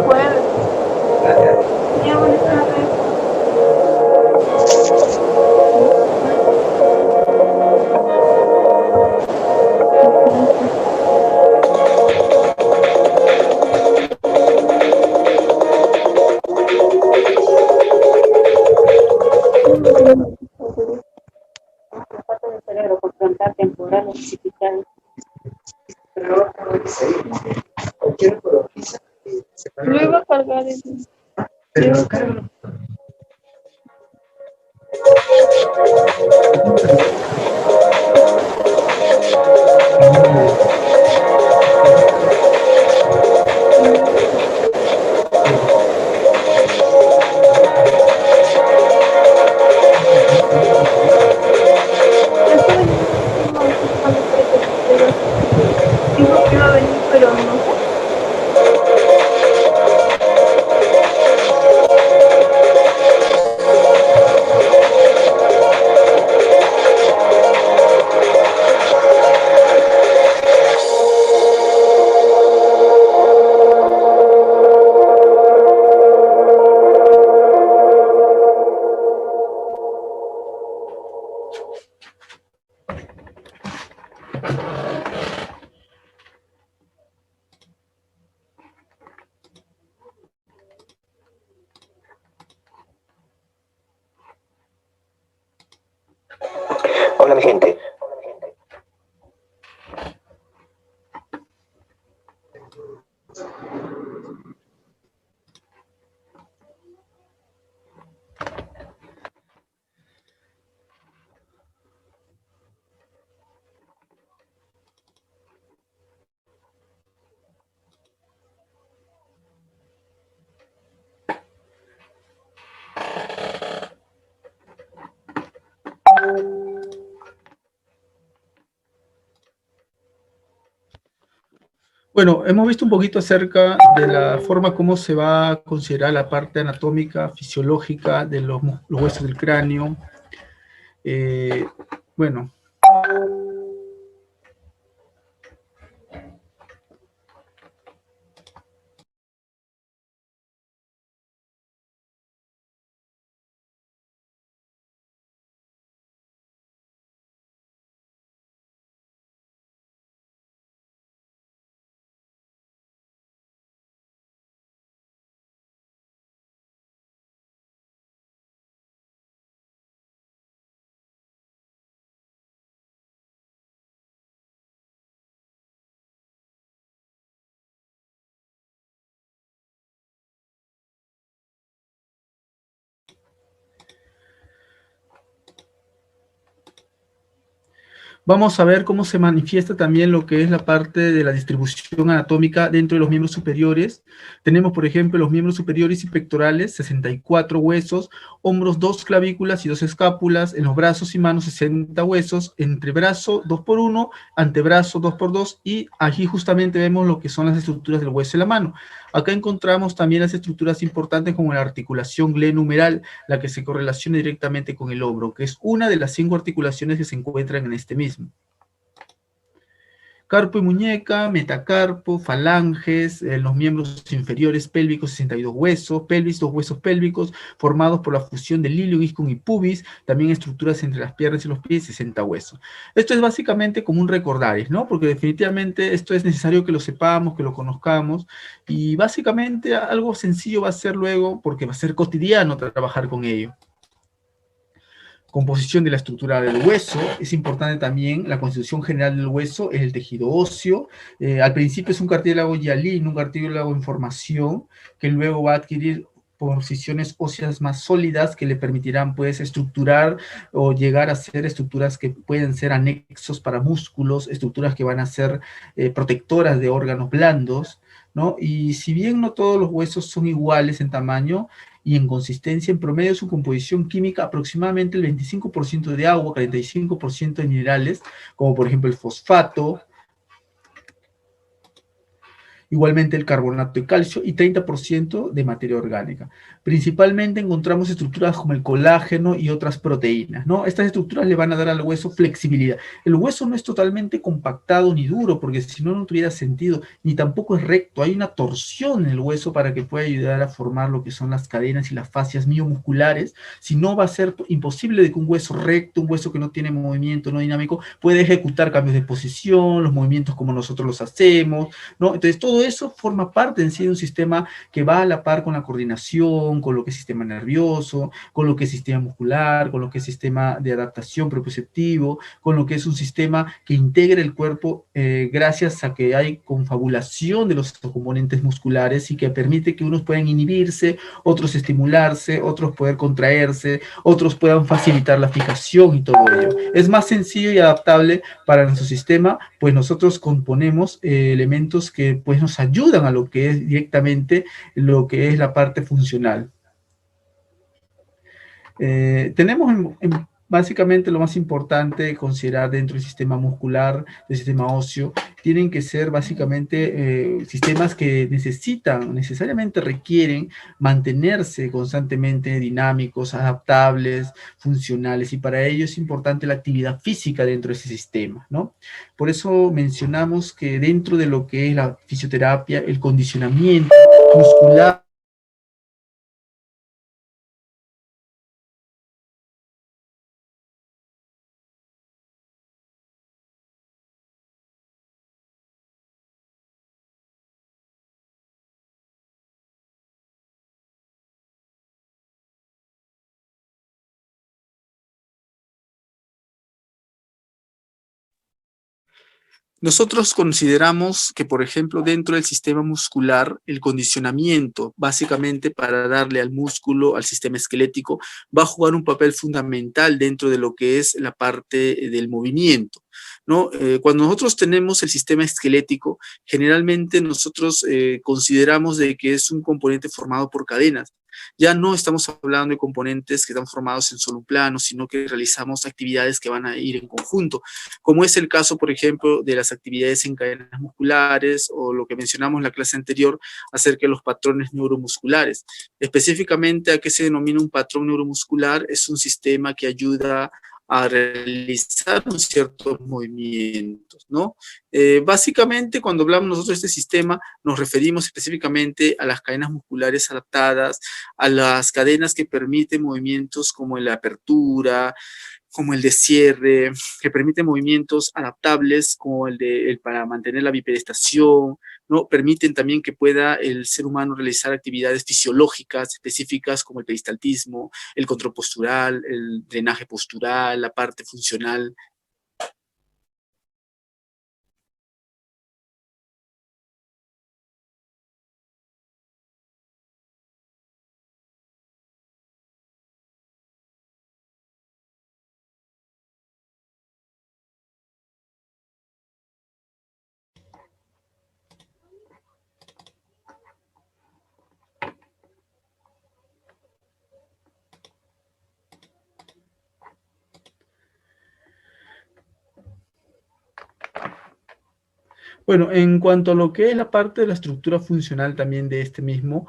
Jueves. Ya, buenas tardes. Parte del cerebro por frontal, temporal, occipital. Lo iba a cargar eso. Pero claro. Dijo que iba a venir, pero no sé. Hola mi gente. Bueno, hemos visto un poquito acerca de la forma como se va a considerar la parte anatómica, fisiológica de los huesos del cráneo. Bueno. Vamos a ver cómo se manifiesta también lo que es la parte de la distribución anatómica dentro de los miembros superiores. Tenemos, por ejemplo, los miembros superiores y pectorales, 64 huesos, hombros 2 clavículas y 2 escápulas, en los brazos y manos 60 huesos, entrebrazo 2 por 1, antebrazo 2 por 2, y aquí justamente vemos lo que son las estructuras del hueso de la mano. Acá encontramos también las estructuras importantes como la articulación glenumeral, la que se correlaciona directamente con el hombro, que es una de las 5 articulaciones que se encuentran en este mismo. Carpo y muñeca, metacarpo, falanges, los miembros inferiores pélvicos, 62 huesos, pelvis, 2 huesos pélvicos, formados por la fusión del ilium, isquium y pubis, también estructuras entre las piernas y los pies, 60 huesos. Esto es básicamente como un recordaris, ¿no? Porque definitivamente esto es necesario que lo sepamos, que lo conozcamos, y básicamente algo sencillo va a ser luego, porque va a ser cotidiano trabajar con ello. Composición de la estructura del hueso, es importante también la constitución general del hueso, es el tejido óseo, al principio es un cartílago hialino, un cartílago en formación, que luego va a adquirir posiciones óseas más sólidas que le permitirán pues estructurar o llegar a ser estructuras que pueden ser anexos para músculos, estructuras que van a ser protectoras de órganos blandos, ¿no? Y si bien no todos los huesos son iguales en tamaño y en consistencia, en promedio su composición química aproximadamente el 25% de agua, 45% de minerales, como por ejemplo el fosfato. igualmente el carbonato de calcio y 30% de materia orgánica. Principalmente encontramos estructuras como el colágeno y otras proteínas, ¿no? Estas estructuras le van a dar al hueso flexibilidad. El hueso no es totalmente compactado ni duro, porque si no, no tuviera sentido, ni tampoco es recto. Hay una torsión en el hueso para que pueda ayudar a formar lo que son las cadenas y las fascias miomusculares. Si no, va a ser imposible de que un hueso recto, un hueso que no tiene movimiento, no dinámico, pueda ejecutar cambios de posición, los movimientos como nosotros los hacemos, ¿no? Entonces, todo eso forma parte en sí de un sistema que va a la par con la coordinación, con lo que es sistema nervioso, con lo que es sistema muscular, con lo que es sistema de adaptación propioceptivo, con lo que es un sistema que integra el cuerpo gracias a que hay confabulación de los componentes musculares y que permite que unos puedan inhibirse, otros estimularse, otros poder contraerse, otros puedan facilitar la fijación y todo ello. Es más sencillo y adaptable para nuestro sistema, pues nosotros componemos elementos que pues nos ayudan a lo que es directamente lo que es la parte funcional. Tenemos básicamente lo más importante considerar dentro del sistema muscular, del sistema óseo, tienen que ser básicamente sistemas que necesariamente requieren mantenerse constantemente dinámicos, adaptables, funcionales, y para ello es importante la actividad física dentro de ese sistema, ¿no? Por eso mencionamos que dentro de lo que es la fisioterapia, el condicionamiento muscular nosotros consideramos que, por ejemplo, dentro del sistema muscular, el condicionamiento, básicamente para darle al músculo, al sistema esquelético, va a jugar un papel fundamental dentro de lo que es la parte del movimiento, ¿no? Cuando nosotros tenemos el sistema esquelético, generalmente nosotros consideramos de que es un componente formado por cadenas. Ya no estamos hablando de componentes que están formados en solo un plano, sino que realizamos actividades que van a ir en conjunto, como es el caso, por ejemplo, de las actividades en cadenas musculares o lo que mencionamos en la clase anterior acerca de los patrones neuromusculares. Específicamente, ¿a qué se denomina un patrón neuromuscular? Es un sistema que ayuda a realizar ciertos movimientos, ¿no? Básicamente, cuando hablamos nosotros de este sistema, nos referimos específicamente a las cadenas musculares adaptadas, a las cadenas que permiten movimientos como la apertura, como el de cierre, que permite movimientos adaptables, como para mantener la bipedestación, ¿no? Permiten también que pueda el ser humano realizar actividades fisiológicas específicas como el peristaltismo, el control postural, el drenaje postural, la parte funcional. Bueno, en cuanto a lo que es la parte de la estructura funcional también de este mismo,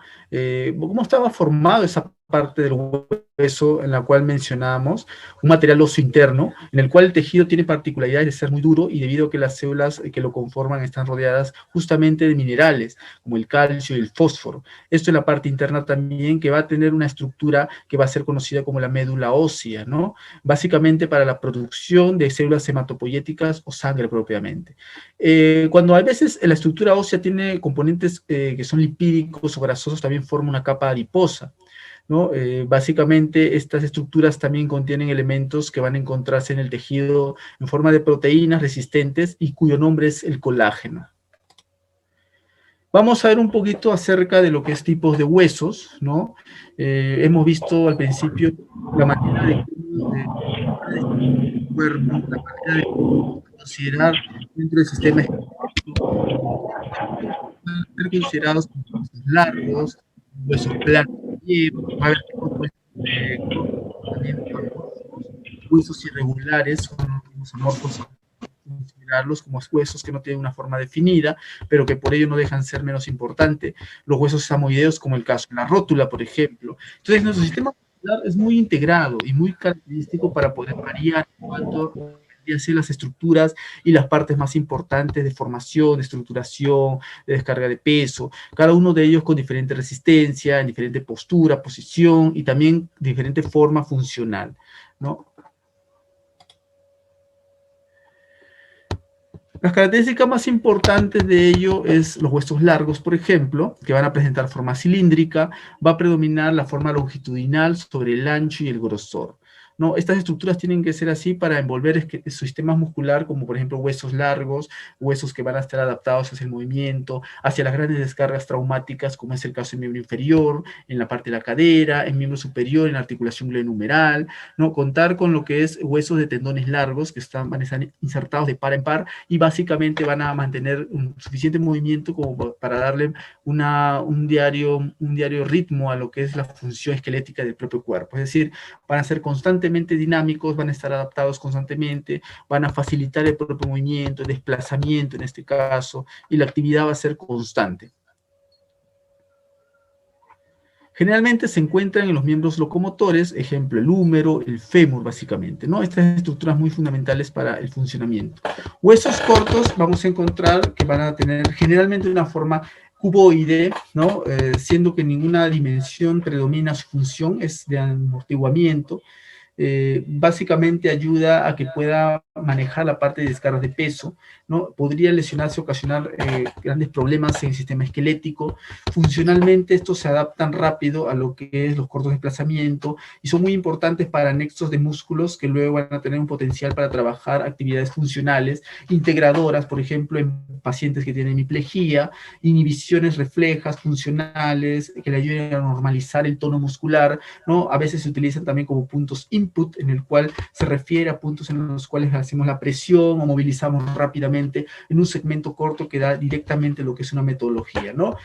¿cómo estaba formado esa parte del hueso en la cual mencionábamos? Un material óseo interno, en el cual el tejido tiene particularidades de ser muy duro y debido a que las células que lo conforman están rodeadas justamente de minerales, como el calcio y el fósforo. Esto es la parte interna también, que va a tener una estructura que va a ser conocida como la médula ósea, ¿no? Básicamente para la producción de células hematopoyéticas o sangre propiamente. Cuando a veces la estructura ósea tiene componentes que son lipídicos o grasosos, también forma una capa adiposa, ¿no? Básicamente estas estructuras también contienen elementos que van a encontrarse en el tejido en forma de proteínas resistentes y cuyo nombre es el colágeno. Vamos a ver un poquito acerca de lo que es tipos de huesos, ¿no? Hemos visto al principio la manera de cuerpo, la manera de considerar dentro del sistema ser considerados como huesos largos, huesos planos, va a haber huesos irregulares, son los amorfos, considerar considerarlos como huesos que no tienen una forma definida, pero que por ello no dejan ser menos importantes. Los huesos samoideos, como el caso de la rótula, por ejemplo. Entonces, nuestro sistema muscular es muy integrado y muy característico para poder variar en cuanto a ser las estructuras y las partes más importantes de formación, de estructuración, de descarga de peso, cada uno de ellos con diferente resistencia, en diferente postura, posición y también diferente forma funcional, ¿no? Las características más importantes de ello es los huesos largos, por ejemplo, que van a presentar forma cilíndrica, va a predominar la forma longitudinal sobre el ancho y el grosor. ¿No? Estas estructuras tienen que ser así para envolver el sistema muscular, como por ejemplo huesos largos, huesos que van a estar adaptados hacia el movimiento, hacia las grandes descargas traumáticas, como es el caso del miembro inferior, en la parte de la cadera, en miembro superior, en la articulación glenohumeral, ¿no? Contar con lo que es huesos de tendones largos, que van a estar insertados de par en par, y básicamente van a mantener un suficiente movimiento como para darle un diario ritmo a lo que es la función esquelética del propio cuerpo. Es decir, van a ser constantemente dinámicos, van a estar adaptados constantemente, van a facilitar el propio movimiento, el desplazamiento en este caso, y la actividad va a ser constante. Generalmente se encuentran en los miembros locomotores, ejemplo, el húmero, el fémur, básicamente, ¿no? Estas estructuras muy fundamentales para el funcionamiento. Huesos cortos vamos a encontrar que van a tener generalmente una forma cuboide, ¿no? Siendo que ninguna dimensión predomina su función, es de amortiguamiento. Básicamente ayuda a que pueda manejar la parte de descargas de peso, ¿no? Podría lesionarse, ocasionar grandes problemas en el sistema esquelético. Funcionalmente estos se adaptan rápido a lo que es los cortos desplazamientos y son muy importantes para nexos de músculos que luego van a tener un potencial para trabajar actividades funcionales, integradoras, por ejemplo, en pacientes que tienen hemiplegia, inhibiciones reflejas, funcionales, que le ayuden a normalizar el tono muscular, ¿no? A veces se utilizan también como puntos input, en el cual se refiere a puntos en los cuales hacemos la presión o movilizamos rápidamente en un segmento corto que da directamente lo que es una metodología, ¿no?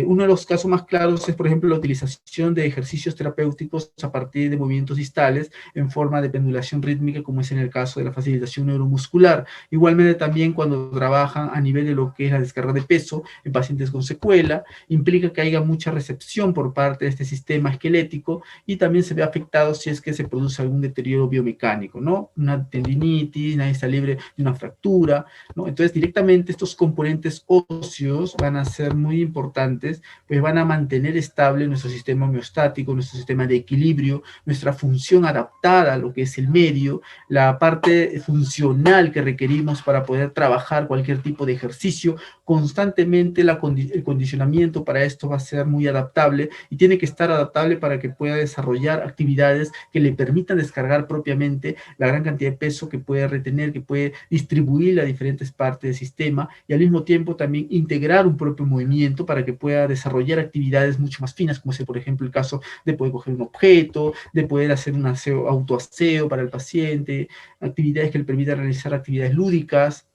Uno de los casos más claros es, por ejemplo, la utilización de ejercicios terapéuticos a partir de movimientos distales en forma de pendulación rítmica, como es en el caso de la facilitación neuromuscular. Igualmente también cuando trabajan a nivel de lo que es la descarga de peso en pacientes con secuela, implica que haya mucha recepción por parte de este sistema esquelético y también se ve afectado si es que se produce algún deterioro biomecánico, ¿no? Una tendinitis, nadie está libre de una fractura, ¿no? Entonces, directamente estos componentes óseos van a ser muy importantes, pues van a mantener estable nuestro sistema homeostático, nuestro sistema de equilibrio, nuestra función adaptada a lo que es el medio, la parte funcional que requerimos para poder trabajar cualquier tipo de ejercicio. Constantemente el condicionamiento para esto va a ser muy adaptable y tiene que estar adaptable para que pueda desarrollar actividades que le permitan descargar propiamente la gran cantidad de peso que puede retener, que puede distribuir a diferentes partes del sistema y al mismo tiempo también integrar un propio movimiento para que pueda desarrollar actividades mucho más finas, como es por ejemplo el caso de poder coger un objeto, de poder hacer un aseo, autoaseo para el paciente, actividades que le permitan realizar actividades lúdicas.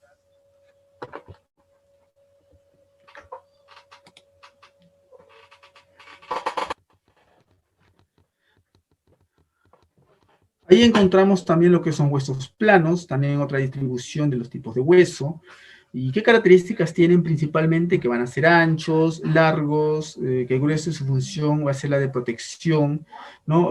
Ahí encontramos también lo que son huesos planos, también otra distribución de los tipos de hueso. ¿Y qué características tienen principalmente? Que van a ser anchos, largos, que el grueso su función va a ser la de protección, ¿no?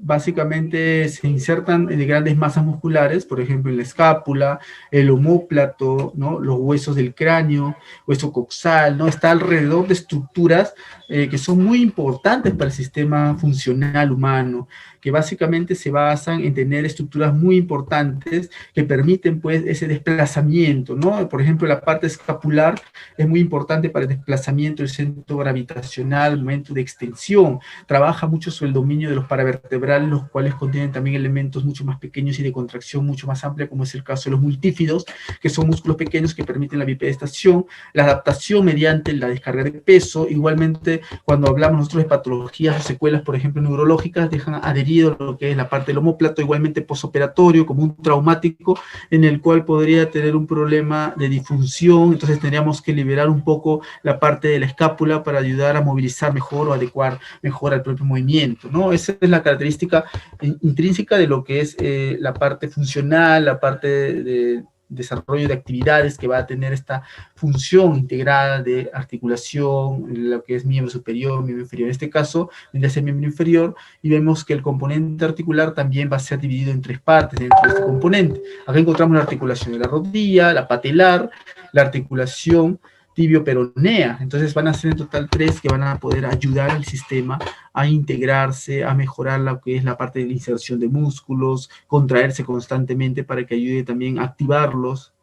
Básicamente se insertan en grandes masas musculares, por ejemplo en la escápula, el omóplato, ¿no? Los huesos del cráneo, hueso coxal, ¿no? Está alrededor de estructuras que son muy importantes para el sistema funcional humano, que básicamente se basan en tener estructuras muy importantes que permiten pues ese desplazamiento, ¿no? Por ejemplo, la parte escapular es muy importante para el desplazamiento del centro gravitacional, el momento de extensión, trabaja mucho sobre el dominio de los paravertebrales, los cuales contienen también elementos mucho más pequeños y de contracción mucho más amplia, como es el caso de los multífidos, que son músculos pequeños que permiten la bipedestación, la adaptación mediante la descarga de peso. Igualmente, cuando hablamos nosotros de patologías o secuelas, por ejemplo, neurológicas, dejan adherido lo que es la parte del omóplato, igualmente posoperatorio, como un traumático, en el cual podría tener un problema de disfunción. Entonces tendríamos que liberar un poco la parte de la escápula para ayudar a movilizar mejor o adecuar mejor al propio movimiento, ¿no? Esa es la característica intrínseca de lo que es la parte funcional, la parte desarrollo de actividades que va a tener esta función integrada de articulación, lo que es miembro superior, miembro inferior. En este caso, vendría a ser miembro inferior, y vemos que el componente articular también va a ser dividido en 3 partes dentro de este componente. Acá encontramos la articulación de la rodilla, la patelar, la articulación tibio-peronea. Entonces van a ser en total 3 que van a poder ayudar al sistema a integrarse, a mejorar lo que es la parte de la inserción de músculos, contraerse constantemente para que ayude también a activarlos,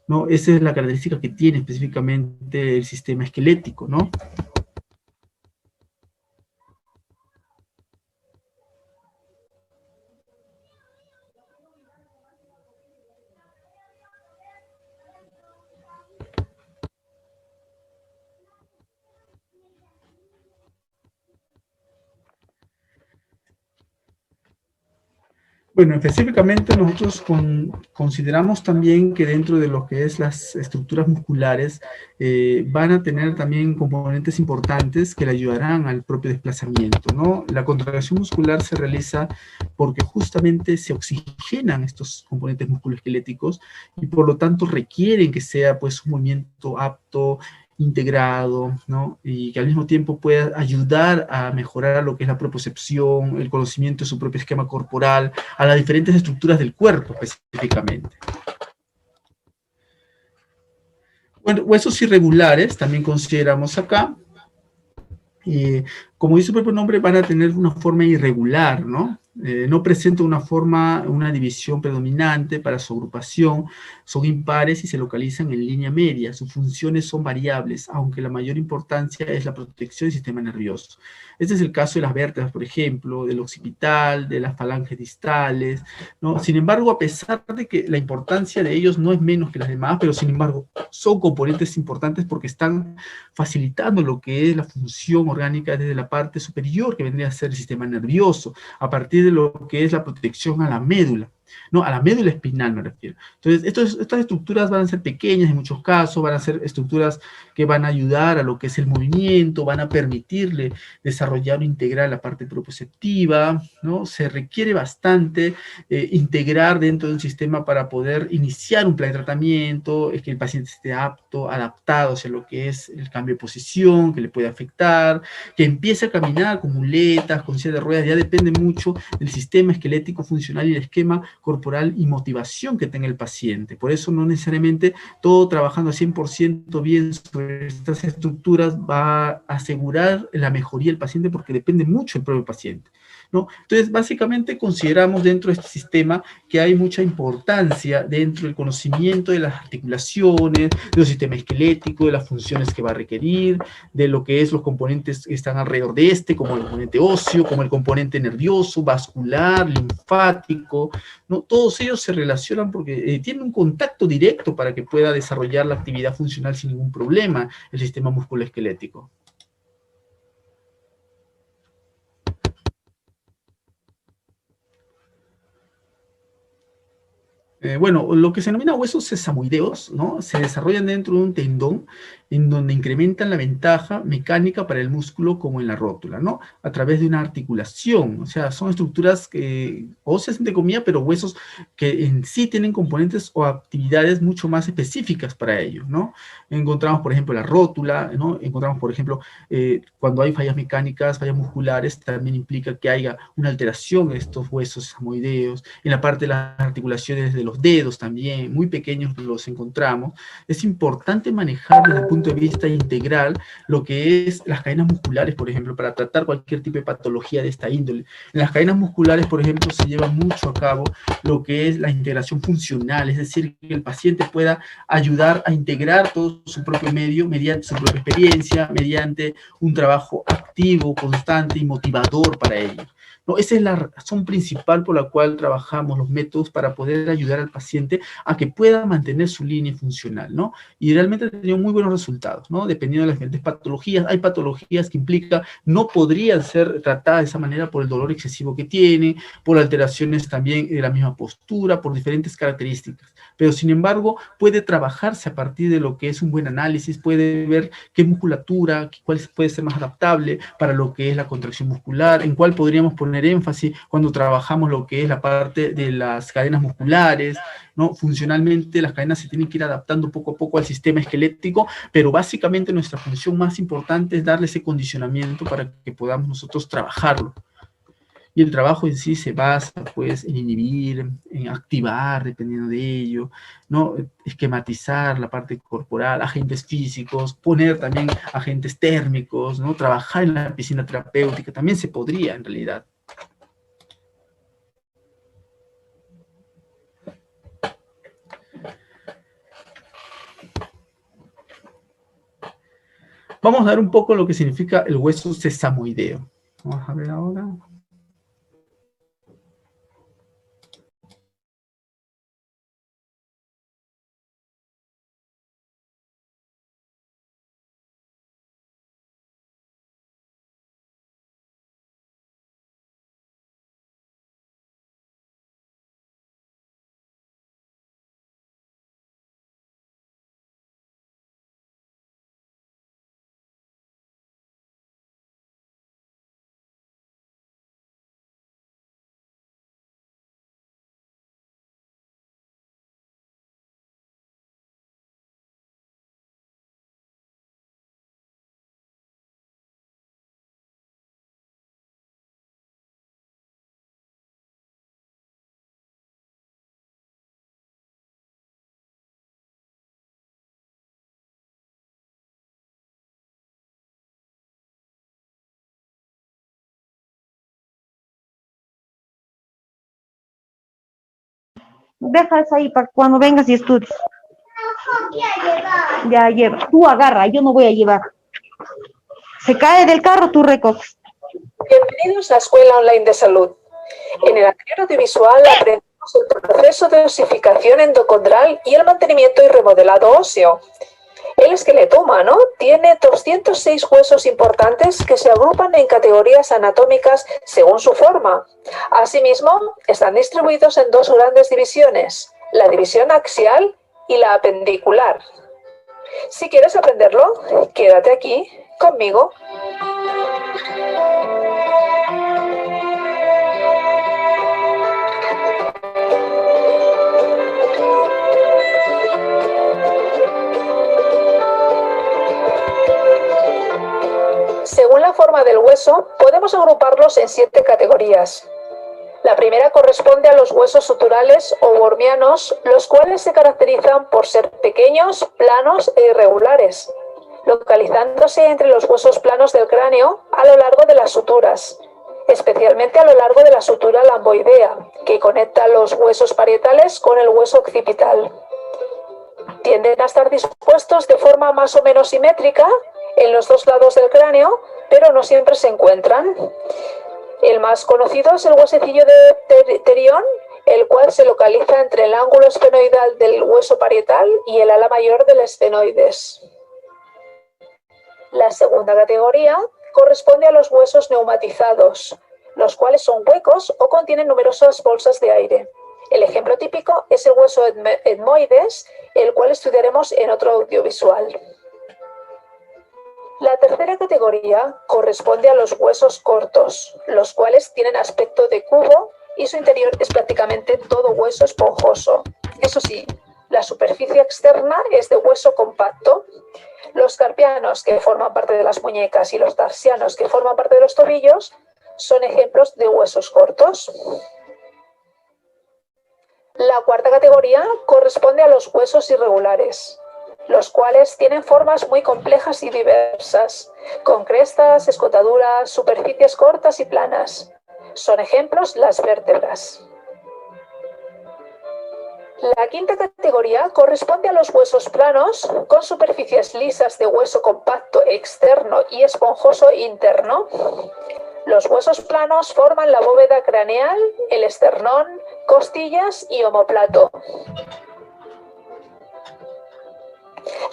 ¿no? Esa es la característica que tiene específicamente el sistema esquelético, ¿no? Bueno, específicamente nosotros consideramos también que dentro de lo que es las estructuras musculares van a tener también componentes importantes que le ayudarán al propio desplazamiento, ¿no? La contracción muscular se realiza porque justamente se oxigenan estos componentes musculoesqueléticos y por lo tanto requieren que sea pues un movimiento apto, integrado, ¿no? Y que al mismo tiempo pueda ayudar a mejorar lo que es la propiocepción, el conocimiento de su propio esquema corporal, a las diferentes estructuras del cuerpo específicamente. Bueno, huesos irregulares también consideramos acá. Como dice su propio nombre, van a tener una forma irregular, ¿no? No presenta una división predominante para su agrupación, son impares y se localizan en línea media. Sus funciones son variables, aunque la mayor importancia es la protección del sistema nervioso. Este es el caso de las vértebras, por ejemplo, del occipital, de las falanges distales, ¿no? Sin embargo, a pesar de que la importancia de ellos no es menos que las demás, pero sin embargo son componentes importantes porque están facilitando lo que es la función orgánica desde la parte superior, que vendría a ser el sistema nervioso, a partir de lo que es la protección a la médula, ¿no? A la médula espinal me refiero. Entonces, estas estructuras van a ser pequeñas en muchos casos, van a ser estructuras que van a ayudar a lo que es el movimiento, van a permitirle desarrollar o integrar la parte propioceptiva, ¿no? Se requiere bastante integrar dentro de un sistema para poder iniciar un plan de tratamiento, es que el paciente esté apto, adaptado hacia lo que es el cambio de posición, que le puede afectar, que empiece a caminar con muletas, con silla de ruedas, ya depende mucho del sistema esquelético funcional y el esquema corporal y motivación que tenga el paciente. Por eso no necesariamente todo trabajando al 100% bien sobre estas estructuras va a asegurar la mejoría del paciente porque depende mucho del propio paciente, ¿no? Entonces, básicamente consideramos dentro de este sistema que hay mucha importancia dentro del conocimiento de las articulaciones, del sistema esquelético, de las funciones que va a requerir, de lo que es los componentes que están alrededor de este, como el componente óseo, como el componente nervioso, vascular, linfático, ¿no? Todos ellos se relacionan porque tienen un contacto directo para que pueda desarrollar la actividad funcional sin ningún problema el sistema musculoesquelético. Bueno, lo que se denomina huesos sesamoideos, ¿no? Se desarrollan dentro de un tendón en donde incrementan la ventaja mecánica para el músculo como en la rótula, ¿no? A través de una articulación, o sea, son estructuras óseas, entre comillas, pero huesos que en sí tienen componentes o actividades mucho más específicas para ello, ¿no? Encontramos, por ejemplo, la rótula, ¿no? Encontramos, por ejemplo, cuando hay fallas mecánicas, fallas musculares, también implica que haya una alteración de estos huesos sesamoideos. En la parte de las articulaciones de los dedos también, muy pequeños los encontramos. Es importante manejar desde el punto de vista integral lo que es las cadenas musculares, por ejemplo, para tratar cualquier tipo de patología de esta índole. En las cadenas musculares, por ejemplo, se lleva mucho a cabo lo que es la integración funcional, es decir, que el paciente pueda ayudar a integrar todo su propio medio mediante su propia experiencia, mediante un trabajo activo, constante y motivador para ello, ¿no? Esa es la razón principal por la cual trabajamos los métodos para poder ayudar al paciente a que pueda mantener su línea funcional, ¿no? Y realmente ha tenido muy buenos resultados, ¿no? Dependiendo de las diferentes patologías. Hay patologías que implican no podrían ser tratadas de esa manera por el dolor excesivo que tiene, por alteraciones también de la misma postura, por diferentes características. Pero sin embargo, puede trabajarse a partir de lo que es un buen análisis, puede ver qué musculatura, cuál puede ser más adaptable para lo que es la contracción muscular, en cuál podríamos poner énfasis cuando trabajamos lo que es la parte de las cadenas musculares, ¿no? Funcionalmente las cadenas se tienen que ir adaptando poco a poco al sistema esquelético, pero básicamente nuestra función más importante es darle ese condicionamiento para que podamos nosotros trabajarlo. Y el trabajo en sí se basa, pues, en inhibir, en activar, dependiendo de ello, ¿no? Esquematizar la parte corporal, agentes físicos, poner también agentes térmicos, ¿no? Trabajar en la piscina terapéutica, también se podría, en realidad. Vamos a ver un poco lo que significa el hueso sesamoideo. Vamos a ver ahora. Deja eso ahí para cuando vengas y estudies. Ya lleva. Tú agarra, yo no voy a llevar. Se cae del carro, tú recoges. Bienvenidos a la Escuela Online de Salud. En el anterior audiovisual aprendimos el proceso de osificación endocondral y el mantenimiento y remodelado óseo. El esqueleto humano tiene 206 huesos importantes que se agrupan en categorías anatómicas según su forma. Asimismo, están distribuidos en dos grandes divisiones, la división axial y la apendicular. Si quieres aprenderlo, quédate aquí conmigo. Según la forma del hueso, podemos agruparlos en 7 categorías. La primera corresponde a los huesos suturales o wormianos, los cuales se caracterizan por ser pequeños, planos e irregulares, localizándose entre los huesos planos del cráneo a lo largo de las suturas, especialmente a lo largo de la sutura lamboidea, que conecta los huesos parietales con el hueso occipital. Tienden a estar dispuestos de forma más o menos simétrica en los dos lados del cráneo, pero no siempre se encuentran. El más conocido es el huesecillo de terión, el cual se localiza entre el ángulo esfenoidal del hueso parietal y el ala mayor del esfenoides. La segunda categoría corresponde a los huesos neumatizados, los cuales son huecos o contienen numerosas bolsas de aire. El ejemplo típico es el hueso etmoides, el cual estudiaremos en otro audiovisual. La tercera categoría corresponde a los huesos cortos, los cuales tienen aspecto de cubo y su interior es prácticamente todo hueso esponjoso. Eso sí, la superficie externa es de hueso compacto. Los carpianos, que forman parte de las muñecas, y los tarsianos, que forman parte de los tobillos, son ejemplos de huesos cortos. La cuarta categoría corresponde a los huesos irregulares, los cuales tienen formas muy complejas y diversas, con crestas, escotaduras, superficies cortas y planas. Son ejemplos las vértebras. La quinta categoría corresponde a los huesos planos, con superficies lisas de hueso compacto externo y esponjoso interno. Los huesos planos forman la bóveda craneal, el esternón, costillas y omóplato.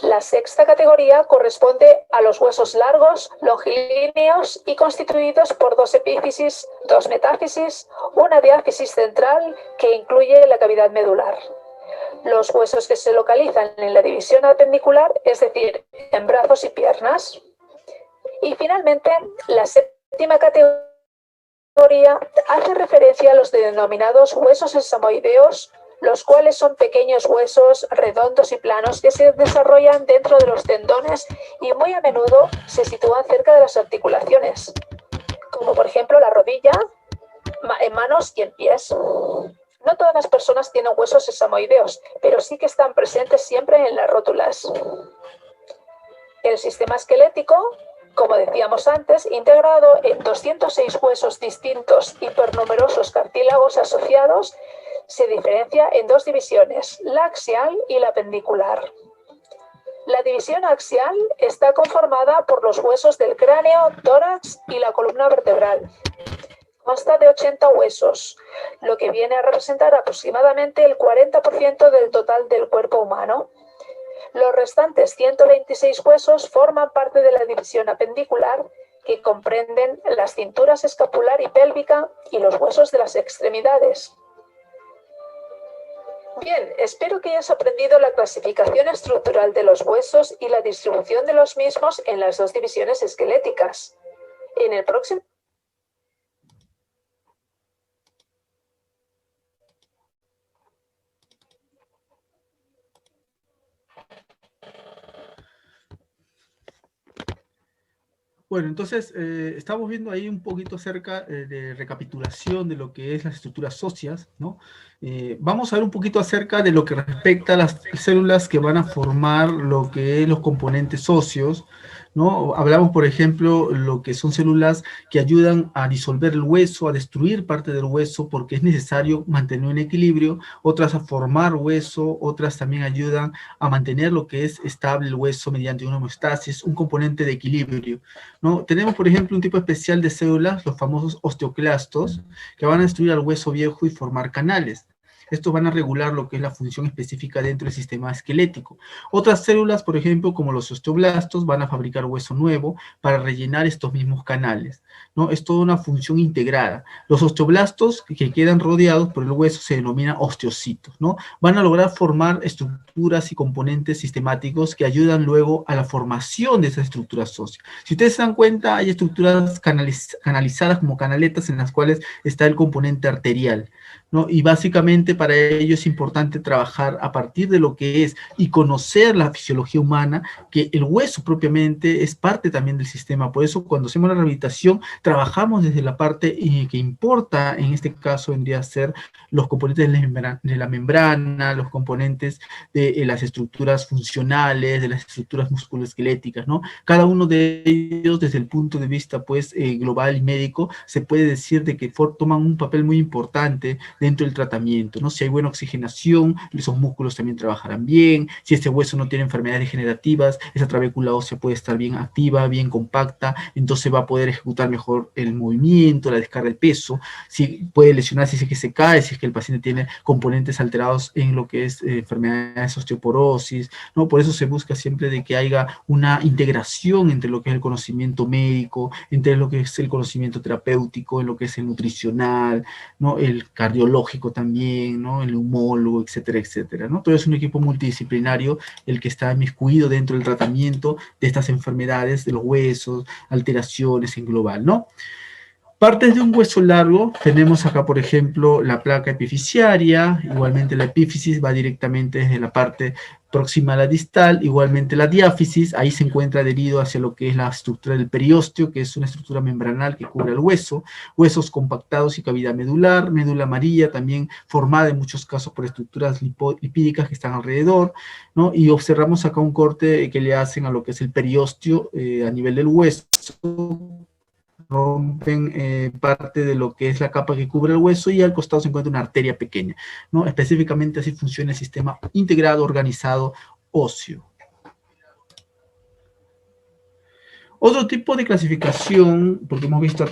La sexta categoría corresponde a los huesos largos, longilíneos y constituidos por dos epífisis, dos metáfisis, una diáfisis central que incluye la cavidad medular. Los huesos que se localizan en la división apendicular, es decir, en brazos y piernas. Y finalmente, la séptima categoría hace referencia a los denominados huesos sesamoideos, los cuales son pequeños huesos redondos y planos que se desarrollan dentro de los tendones y muy a menudo se sitúan cerca de las articulaciones, como por ejemplo la rodilla, en manos y en pies. No todas las personas tienen huesos sesamoideos, pero sí que están presentes siempre en las rótulas. El sistema esquelético, como decíamos antes, integrado en 206 huesos distintos y hipernumerosos cartílagos asociados, se diferencia en dos divisiones, la axial y la pendicular. La división axial está conformada por los huesos del cráneo, tórax y la columna vertebral. Consta de 80 huesos, lo que viene a representar aproximadamente el 40% del total del cuerpo humano. Los restantes 126 huesos forman parte de la división apendicular, que comprenden las cinturas escapular y pélvica y los huesos de las extremidades. Bien, espero que hayas aprendido la clasificación estructural de los huesos y la distribución de los mismos en las dos divisiones esqueléticas. En el próximo Bueno, entonces estamos viendo ahí un poquito acerca de recapitulación de lo que es las estructuras óseas, ¿no? Vamos a ver un poquito acerca de lo que respecta a las células que van a formar lo que es los componentes óseos, ¿no? Hablamos, por ejemplo, lo que son células que ayudan a disolver el hueso, a destruir parte del hueso porque es necesario mantener un equilibrio, otras a formar hueso, otras también ayudan a mantener lo que es estable el hueso mediante una homeostasis, un componente de equilibrio, ¿no? Tenemos, por ejemplo, un tipo especial de células, los famosos osteoclastos, que van a destruir al hueso viejo y formar canales. Estos van a regular lo que es la función específica dentro del sistema esquelético. Otras células, por ejemplo, como los osteoblastos, van a fabricar hueso nuevo para rellenar estos mismos canales, ¿no? Es toda una función integrada. Los osteoblastos que quedan rodeados por el hueso se denominan osteocitos, ¿no? Van a lograr formar estructuras y componentes sistemáticos que ayudan luego a la formación de esas estructuras óseas. Si ustedes se dan cuenta, hay estructuras canalizadas como canaletas en las cuales está el componente arterial, ¿no? Y básicamente para ello es importante trabajar a partir de lo que es y conocer la fisiología humana, que el hueso propiamente es parte también del sistema. Por eso cuando hacemos la rehabilitación trabajamos desde la parte que importa, en este caso vendría a ser los componentes de la membrana, los componentes de las estructuras funcionales, de las estructuras musculoesqueléticas, ¿no? Cada uno de ellos desde el punto de vista pues global y médico se puede decir de que toman un papel muy importante dentro del tratamiento, ¿no? Si hay buena oxigenación, esos músculos también trabajarán bien. Si este hueso no tiene enfermedades degenerativas, esa trabécula ósea puede estar bien activa, bien compacta, entonces va a poder ejecutar mejor el movimiento, la descarga del peso. Si puede lesionarse si es que se cae, si es que el paciente tiene componentes alterados en lo que es enfermedades osteoporosis, ¿no? Por eso se busca siempre de que haya una integración entre lo que es el conocimiento médico, entre lo que es el conocimiento terapéutico, en lo que es el nutricional, ¿no? El cardiológico también, ¿no? El neumólogo, etcétera, etcétera, ¿no? Todo es un equipo multidisciplinario el que está inmiscuido dentro del tratamiento de estas enfermedades, de los huesos, alteraciones en global, ¿no? Partes de un hueso largo, tenemos acá, por ejemplo, la placa epifisiaria, igualmente la epífisis va directamente desde la parte próxima a la distal, igualmente la diáfisis, ahí se encuentra adherido hacia lo que es la estructura del periósteo, que es una estructura membranal que cubre el hueso, huesos compactados y cavidad medular, médula amarilla también formada en muchos casos por estructuras lipídicas que están alrededor, ¿no? Y observamos acá un corte que le hacen a lo que es el periósteo a nivel del hueso, rompen parte de lo que es la capa que cubre el hueso y al costado se encuentra una arteria pequeña, ¿no? Específicamente así funciona el sistema integrado, organizado, óseo. Otro tipo de clasificación, porque hemos visto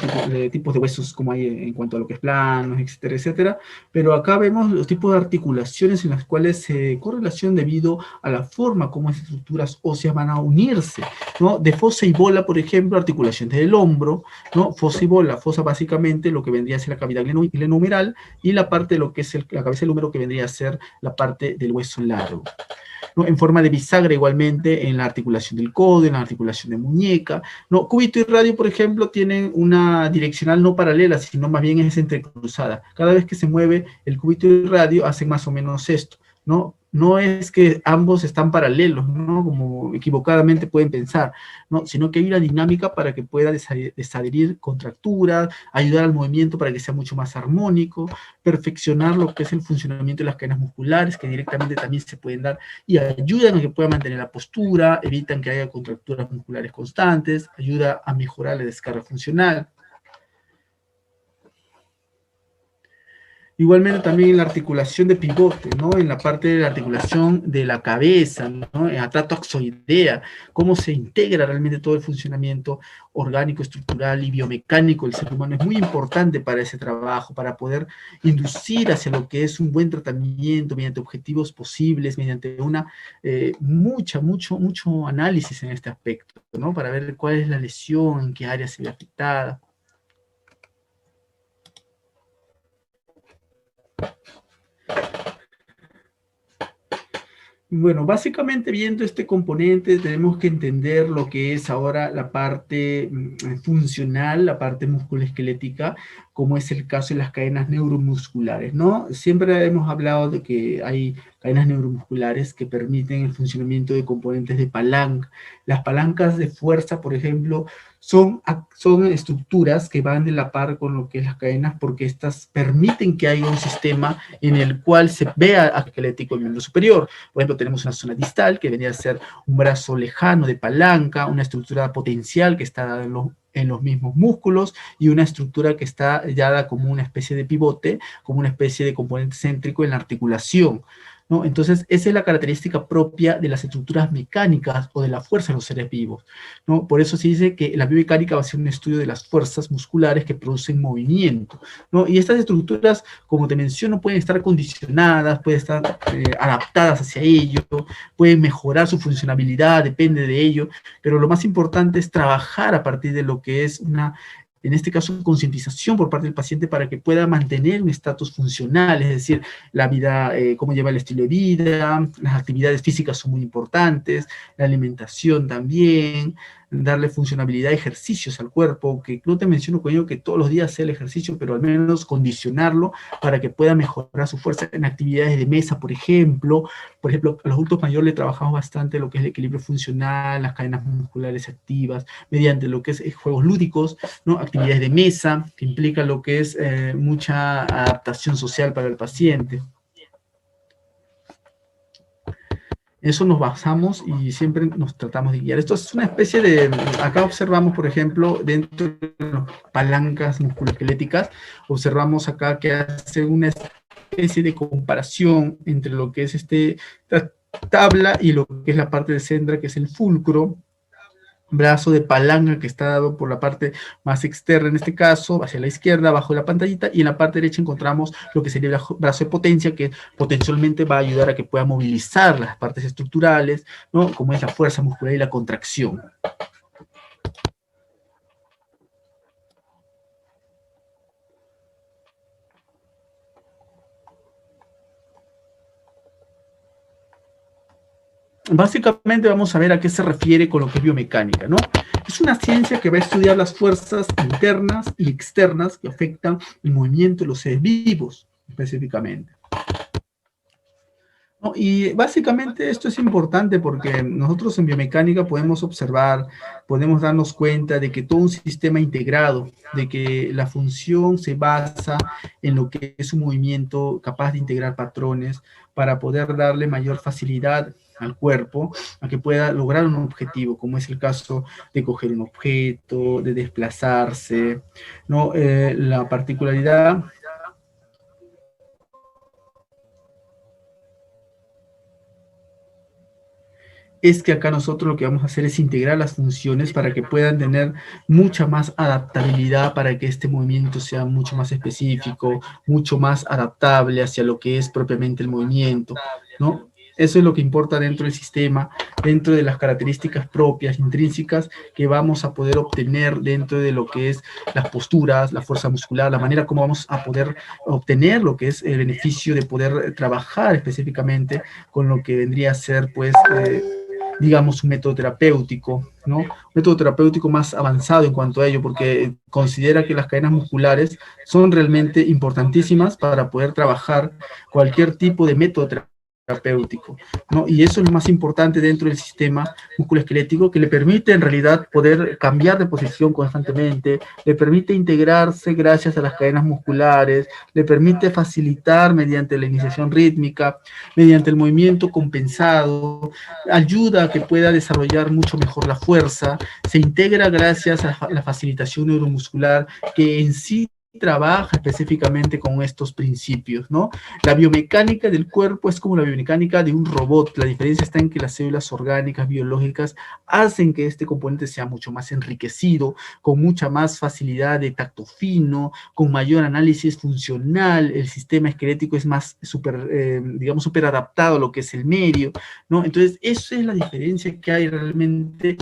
tipos de huesos como hay en cuanto a lo que es planos, etcétera, etcétera, pero acá vemos los tipos de articulaciones en las cuales se correlación debido a la forma como esas estructuras óseas van a unirse, ¿no? De fosa y bola, por ejemplo, articulaciones del hombro, ¿no? Fosa y bola, fosa básicamente lo que vendría a ser la cavidad glenohumeral y la parte de lo que es la cabeza del húmero que vendría a ser la parte del hueso largo, ¿no? En forma de bisagra igualmente en la articulación del codo, en la articulación de muñeca, No, cúbito y radio, por ejemplo, tienen una direccional no paralela, sino más bien es entrecruzada. Cada vez que se mueve el cúbito y radio, hacen más o menos esto, ¿no? No es que ambos están paralelos, ¿no? Como equivocadamente pueden pensar, ¿no? Sino que hay una dinámica para que pueda desadherir contracturas, ayudar al movimiento para que sea mucho más armónico, perfeccionar lo que es el funcionamiento de las cadenas musculares, que directamente también se pueden dar, y ayudan a que pueda mantener la postura, evitan que haya contracturas musculares constantes, ayuda a mejorar la descarga funcional. Igualmente también en la articulación de pivote, ¿no? En la parte de la articulación de la cabeza, ¿no? En la tractoaxoidea, cómo se integra realmente todo el funcionamiento orgánico, estructural y biomecánico del ser humano. Es muy importante para ese trabajo, para poder inducir hacia lo que es un buen tratamiento mediante objetivos posibles, mediante una mucho análisis en este aspecto, ¿no? Para ver cuál es la lesión, en qué área se ve afectada. Bueno, básicamente viendo este componente tenemos que entender lo que es ahora la parte funcional, la parte musculoesquelética, como es el caso de las cadenas neuromusculares, ¿no? Siempre hemos hablado de que hay cadenas neuromusculares que permiten el funcionamiento de componentes de palanca. Las palancas de fuerza, por ejemplo, son estructuras que van de la par con lo que es las cadenas, porque estas permiten que haya un sistema en el cual se vea esquelético el miembro superior. Por ejemplo, tenemos una zona distal, que vendría a ser un brazo lejano de palanca, una estructura potencial que está dada en los mismos músculos, y una estructura que está dada como una especie de pivote, como una especie de componente céntrico en la articulación, ¿no? Entonces, esa es la característica propia de las estructuras mecánicas o de la fuerza de los seres vivos, ¿no? Por eso se dice que la biomecánica va a ser un estudio de las fuerzas musculares que producen movimiento, ¿no? Y estas estructuras, como te menciono, pueden estar condicionadas, pueden estar adaptadas hacia ello, pueden mejorar su funcionabilidad, depende de ello, pero lo más importante es trabajar a partir de lo que es en este caso, concientización por parte del paciente para que pueda mantener un estatus funcional, es decir, la vida, cómo lleva el estilo de vida, las actividades físicas son muy importantes, la alimentación también, darle funcionabilidad, ejercicios al cuerpo, que no te menciono con ello que todos los días sea el ejercicio, pero al menos condicionarlo para que pueda mejorar su fuerza en actividades de mesa, por ejemplo. Por ejemplo, a los adultos mayores le trabajamos bastante lo que es el equilibrio funcional, las cadenas musculares activas, mediante lo que es juegos lúdicos, ¿no? Actividades de mesa, que implica lo que es mucha adaptación social para el paciente. Eso nos basamos y siempre nos tratamos de guiar. Esto es una especie de, acá observamos, por ejemplo, dentro de las palancas musculoesqueléticas, observamos acá que hace una especie de comparación entre lo que es esta tabla y lo que es la parte de centra, que es el fulcro, brazo de palanca que está dado por la parte más externa, en este caso, hacia la izquierda, abajo de la pantallita, y en la parte derecha encontramos lo que sería el brazo de potencia, que potencialmente va a ayudar a que pueda movilizar las partes estructurales, ¿no? Como es la fuerza muscular y la contracción. Básicamente vamos a ver a qué se refiere con lo que es biomecánica, ¿no? Es una ciencia que va a estudiar las fuerzas internas y externas que afectan el movimiento de los seres vivos, específicamente, ¿no? Y básicamente esto es importante porque nosotros en biomecánica podemos observar, podemos darnos cuenta de que todo un sistema integrado, de que la función se basa en lo que es un movimiento capaz de integrar patrones para poder darle mayor facilidad al cuerpo a que pueda lograr un objetivo, como es el caso de coger un objeto, de desplazarse, ¿no? La particularidad es que acá nosotros lo que vamos a hacer es integrar las funciones para que puedan tener mucha más adaptabilidad, para que este movimiento sea mucho más específico, mucho más adaptable hacia lo que es propiamente el movimiento, ¿no? Eso es lo que importa dentro del sistema, dentro de las características propias, intrínsecas, que vamos a poder obtener dentro de lo que es las posturas, la fuerza muscular, la manera como vamos a poder obtener lo que es el beneficio de poder trabajar específicamente con lo que vendría a ser, pues, digamos, un método terapéutico, ¿no? Un método terapéutico más avanzado en cuanto a ello, porque considera que las cadenas musculares son realmente importantísimas para poder trabajar cualquier tipo de método terapéutico, ¿no? Y eso es lo más importante dentro del sistema musculoesquelético, que le permite en realidad poder cambiar de posición constantemente, le permite integrarse gracias a las cadenas musculares, le permite facilitar mediante la iniciación rítmica, mediante el movimiento compensado, ayuda a que pueda desarrollar mucho mejor la fuerza, se integra gracias a la facilitación neuromuscular, que en sí trabaja específicamente con estos principios, ¿no? La biomecánica del cuerpo es como la biomecánica de un robot. La diferencia está en que las células orgánicas, biológicas, hacen que este componente sea mucho más enriquecido, con mucha más facilidad de tacto fino, con mayor análisis funcional. El sistema esquelético es más digamos, súper adaptado a lo que es el medio, ¿no? Entonces, esa es la diferencia que hay realmente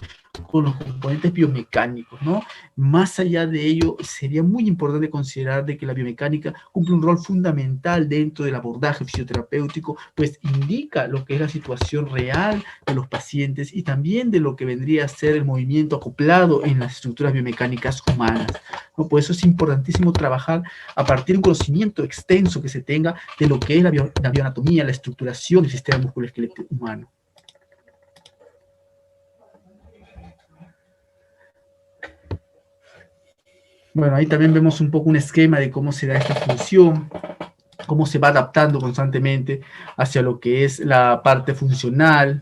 con los componentes biomecánicos, ¿no? Más allá de ello, sería muy importante considerar de que la biomecánica cumple un rol fundamental dentro del abordaje fisioterapéutico, pues indica lo que es la situación real de los pacientes y también de lo que vendría a ser el movimiento acoplado en las estructuras biomecánicas humanas, ¿no? Por eso es importantísimo trabajar a partir de un conocimiento extenso que se tenga de lo que es la bioanatomía, la estructuración del sistema musculoesquelético humano. Bueno, ahí también vemos un poco un esquema de cómo se da esta función, cómo se va adaptando constantemente hacia lo que es la parte funcional.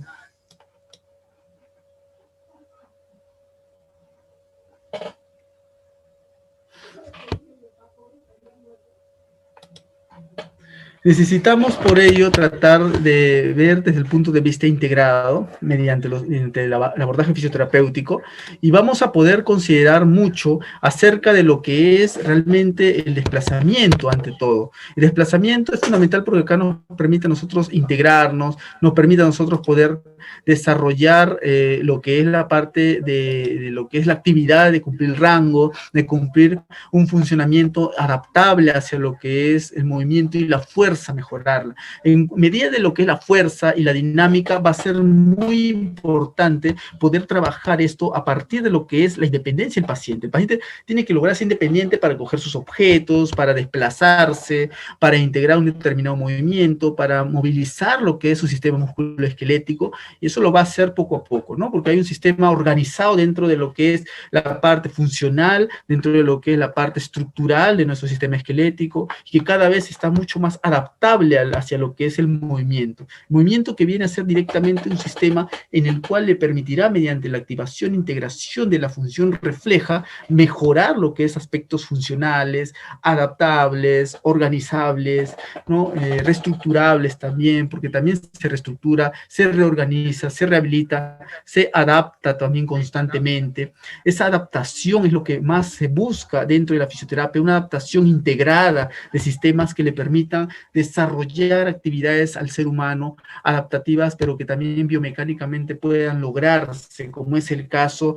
Necesitamos por ello tratar de ver desde el punto de vista integrado mediante el abordaje fisioterapéutico, y vamos a poder considerar mucho acerca de lo que es realmente el desplazamiento ante todo. El desplazamiento es fundamental porque acá nos permite a nosotros integrarnos, nos permite a nosotros poder desarrollar lo que es la parte de lo que es la actividad de cumplir el rango, de cumplir un funcionamiento adaptable hacia lo que es el movimiento y la fuerza, mejorarla. En medida de lo que es la fuerza y la dinámica, va a ser muy importante poder trabajar esto a partir de lo que es la independencia del paciente. El paciente tiene que lograr ser independiente para coger sus objetos, para desplazarse, para integrar un determinado movimiento, para movilizar lo que es su sistema musculoesquelético, y eso lo va a hacer poco a poco, ¿no? Porque hay un sistema organizado dentro de lo que es la parte funcional, dentro de lo que es la parte estructural de nuestro sistema esquelético, y que cada vez está mucho más adaptable hacia lo que es el movimiento que viene a ser directamente un sistema en el cual le permitirá, mediante la activación e integración de la función refleja, mejorar lo que es aspectos funcionales, adaptables, organizables, ¿no? Reestructurables también, porque también se reestructura, se reorganiza, se rehabilita, se adapta también constantemente. Esa adaptación es lo que más se busca dentro de la fisioterapia, una adaptación integrada de sistemas que le permitan desarrollar actividades al ser humano adaptativas, pero que también biomecánicamente puedan lograrse, como es el caso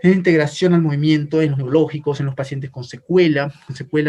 de integración al movimiento en los neurológicos, en los pacientes con secuela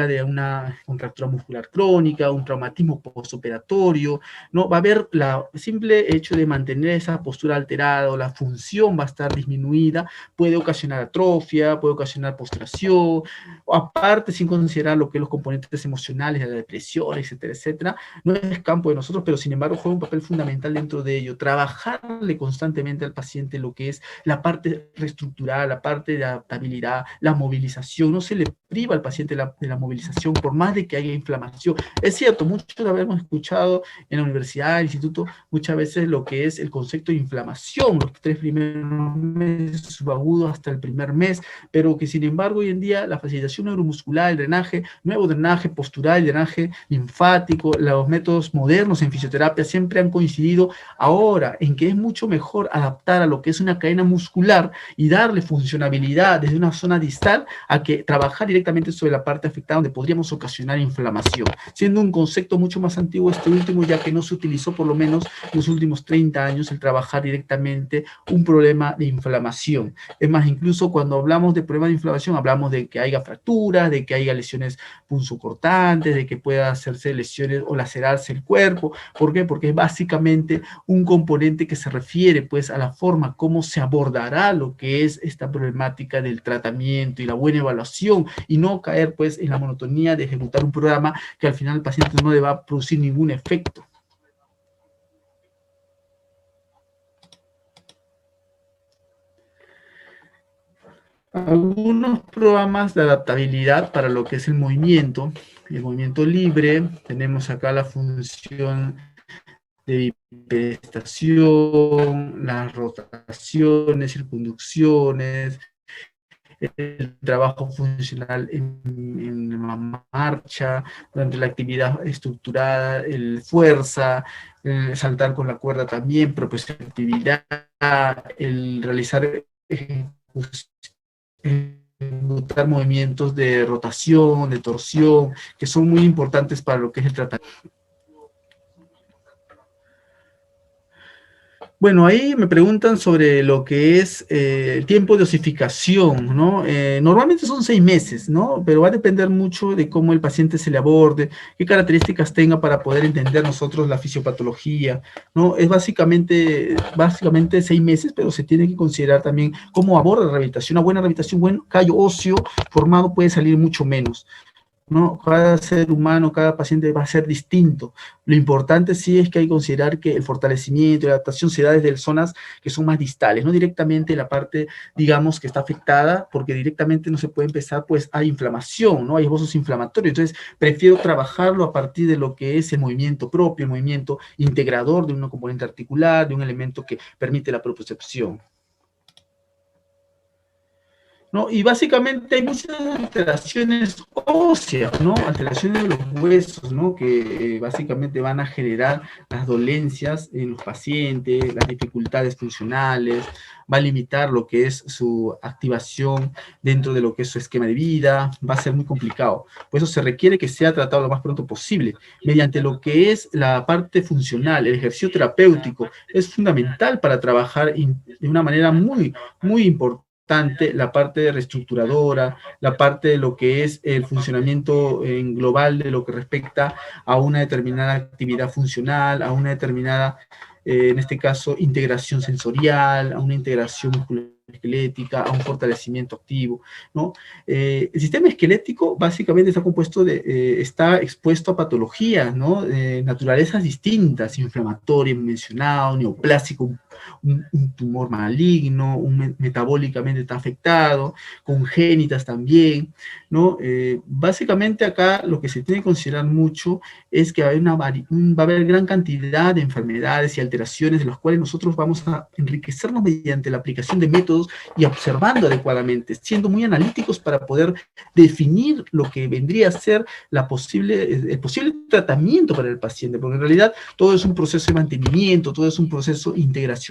de una contractura muscular crónica, un traumatismo postoperatorio, ¿no? Va a haber el simple hecho de mantener esa postura alterada o la función va a estar disminuida, puede ocasionar atrofia, puede ocasionar postración, o aparte sin considerar lo que los componentes emocionales, la depresión, etcétera, etcétera. No es campo de nosotros, pero sin embargo juega un papel fundamental dentro de ello, trabajarle constantemente al paciente lo que es la parte reestructural, la parte de adaptabilidad, la movilización. No se le priva al paciente de la movilización por más de que haya inflamación. Es cierto, muchos lo hemos escuchado en la universidad, en el instituto, muchas veces lo que es el concepto de inflamación, los 3 primeros meses subagudos hasta el primer mes, pero que sin embargo hoy en día la facilitación neuromuscular, el drenaje, nuevo drenaje postural, el drenaje linfático, los métodos modernos en fisioterapia siempre han coincidido ahora en que es mucho mejor adaptar a lo que es una cadena muscular y darle función funcionabilidad desde una zona distal a que trabajar directamente sobre la parte afectada donde podríamos ocasionar inflamación, siendo un concepto mucho más antiguo este último, ya que no se utilizó por lo menos en los últimos 30 años el trabajar directamente un problema de inflamación. Es más, incluso cuando hablamos de problemas de inflamación, hablamos de que haya fracturas, de que haya lesiones punzocortantes, de que pueda hacerse lesiones o lacerarse el cuerpo. ¿Por qué? Porque es básicamente un componente que se refiere pues a la forma como se abordará lo que es esta problemática del tratamiento y la buena evaluación, y no caer pues en la monotonía de ejecutar un programa que al final el paciente no le va a producir ningún efecto. Algunos programas de adaptabilidad para lo que es el movimiento libre. Tenemos acá la función de bipedestación, las rotaciones, circunducciones, el trabajo funcional en la marcha, durante la actividad estructurada, el fuerza, el saltar con la cuerda también, propioceptividad, el realizar ejecutar movimientos de rotación, de torsión, que son muy importantes para lo que es el tratamiento. Bueno, ahí me preguntan sobre lo que es el tiempo de osificación, ¿no? Normalmente son 6 meses, ¿no? Pero va a depender mucho de cómo el paciente se le aborde, qué características tenga para poder entender nosotros la fisiopatología, ¿no? Es básicamente 6 meses, pero se tiene que considerar también cómo aborda la rehabilitación. Una buena rehabilitación, buen callo óseo formado puede salir mucho menos, ¿no? Cada ser humano, cada paciente va a ser distinto. Lo importante sí es que hay que considerar que el fortalecimiento y la adaptación se da desde zonas que son más distales, no directamente la parte, digamos, que está afectada, porque directamente no se puede empezar, pues hay inflamación, ¿no? Hay esbozos inflamatorios. Entonces, prefiero trabajarlo a partir de lo que es el movimiento propio, el movimiento integrador de un componente articular, de un elemento que permite la propiocepción, ¿no? Y básicamente hay muchas alteraciones óseas, ¿no? Alteraciones de los huesos, ¿no? Que básicamente van a generar las dolencias en los pacientes, las dificultades funcionales, va a limitar lo que es su activación dentro de lo que es su esquema de vida, va a ser muy complicado. Por eso se requiere que sea tratado lo más pronto posible, mediante lo que es la parte funcional, el ejercicio terapéutico, es fundamental para trabajar de una manera muy, muy importante la parte reestructuradora, la parte de lo que es el funcionamiento en global de lo que respecta a una determinada actividad funcional, a una determinada, en este caso, integración sensorial, a una integración musculoesquelética, a un fortalecimiento activo, ¿no? El sistema esquelético básicamente está compuesto de, está expuesto a patologías, ¿no? Naturalezas distintas, inflamatorio, mencionado, neoplásico, un tumor maligno, metabólicamente está afectado, congénitas también, ¿no? Básicamente acá lo que se tiene que considerar mucho es que va a haber gran cantidad de enfermedades y alteraciones de las cuales nosotros vamos a enriquecernos mediante la aplicación de métodos y observando adecuadamente, siendo muy analíticos para poder definir lo que vendría a ser el posible tratamiento para el paciente, porque en realidad todo es un proceso de mantenimiento, todo es un proceso integracional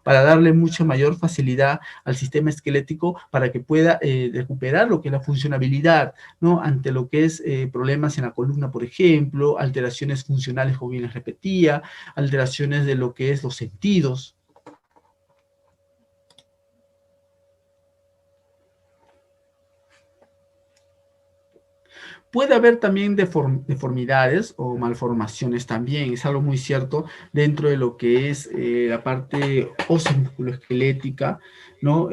para darle mucha mayor facilidad al sistema esquelético para que pueda recuperar lo que es la funcionabilidad, ¿no? Ante lo que es problemas en la columna, por ejemplo, alteraciones funcionales, como bien les repetía, alteraciones de lo que es los sentidos. Puede haber también deformidades o malformaciones también, es algo muy cierto dentro de lo que es la parte óseo-musculoesquelética, ¿no?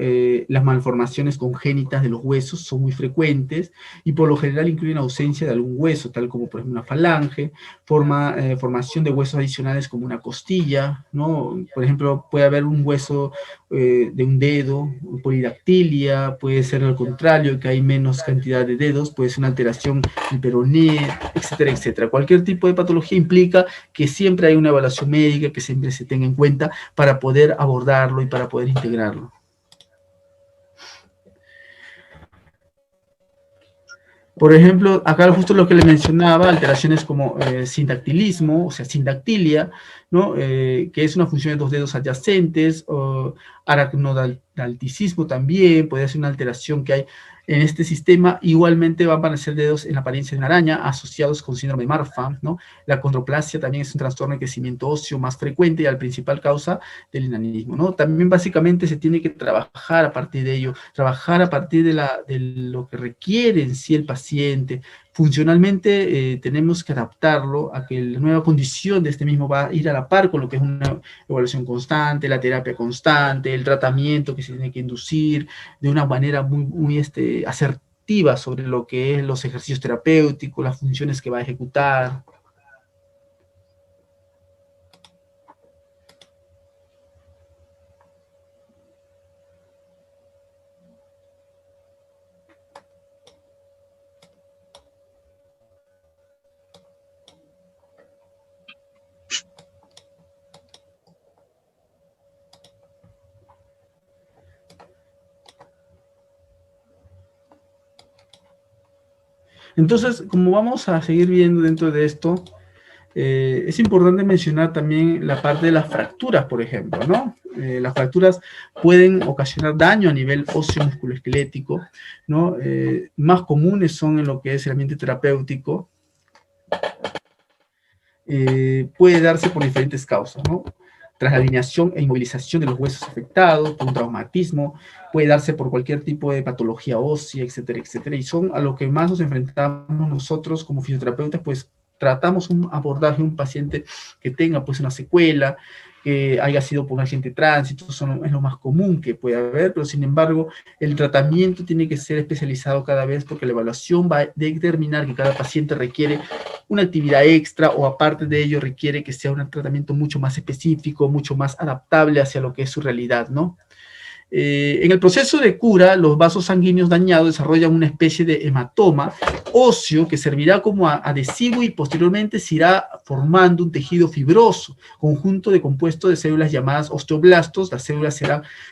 Las malformaciones congénitas de los huesos son muy frecuentes y por lo general incluyen ausencia de algún hueso, tal como por ejemplo una falange, formación de huesos adicionales como una costilla, ¿no? Por ejemplo, puede haber un hueso de un dedo, polidactilia, puede ser al contrario, que hay menos cantidad de dedos, puede ser una alteración del peroné, etcétera, etcétera. Cualquier tipo de patología implica que siempre hay una evaluación médica, que siempre se tenga en cuenta para poder abordarlo y para poder integrarlo. Por ejemplo, acá justo lo que le mencionaba, alteraciones como sindactilismo, o sea, sindactilia, ¿no? Que es una función de 2 dedos adyacentes, o paralticismo también, puede ser una alteración que hay en este sistema. Igualmente van a aparecer dedos en la apariencia de una araña asociados con síndrome de Marfan, ¿no? La condroplasia también es un trastorno de crecimiento óseo más frecuente y la principal causa del enanismo, ¿no? También básicamente se tiene que trabajar a partir de ello, trabajar a partir de lo que requiere en sí el paciente. Funcionalmente tenemos que adaptarlo a que la nueva condición de este mismo va a ir a la par con lo que es una evaluación constante, la terapia constante, el tratamiento que se tiene que inducir de una manera muy asertiva sobre lo que es los ejercicios terapéuticos, las funciones que va a ejecutar. Entonces, como vamos a seguir viendo dentro de esto, es importante mencionar también la parte de las fracturas, por ejemplo, ¿no? Las fracturas pueden ocasionar daño a nivel óseo musculoesquelético, ¿no? Más comunes son en lo que es el ambiente terapéutico. Puede darse por diferentes causas, ¿no? Tras la alineación e inmovilización de los huesos afectados, por un traumatismo, puede darse por cualquier tipo de patología ósea, etcétera, etcétera. Y son a lo que más nos enfrentamos nosotros como fisioterapeutas, pues tratamos un abordaje de un paciente que tenga pues una secuela, que haya sido por un accidente de tránsito, es lo más común que puede haber, pero sin embargo el tratamiento tiene que ser especializado cada vez porque la evaluación va a determinar que cada paciente requiere una actividad extra o aparte de ello requiere que sea un tratamiento mucho más específico, mucho más adaptable hacia lo que es su realidad, ¿no? En el proceso de cura, los vasos sanguíneos dañados desarrollan una especie de hematoma óseo que servirá como adhesivo y posteriormente se irá formando un tejido fibroso, conjunto de compuesto de células llamadas osteoblastos. Las células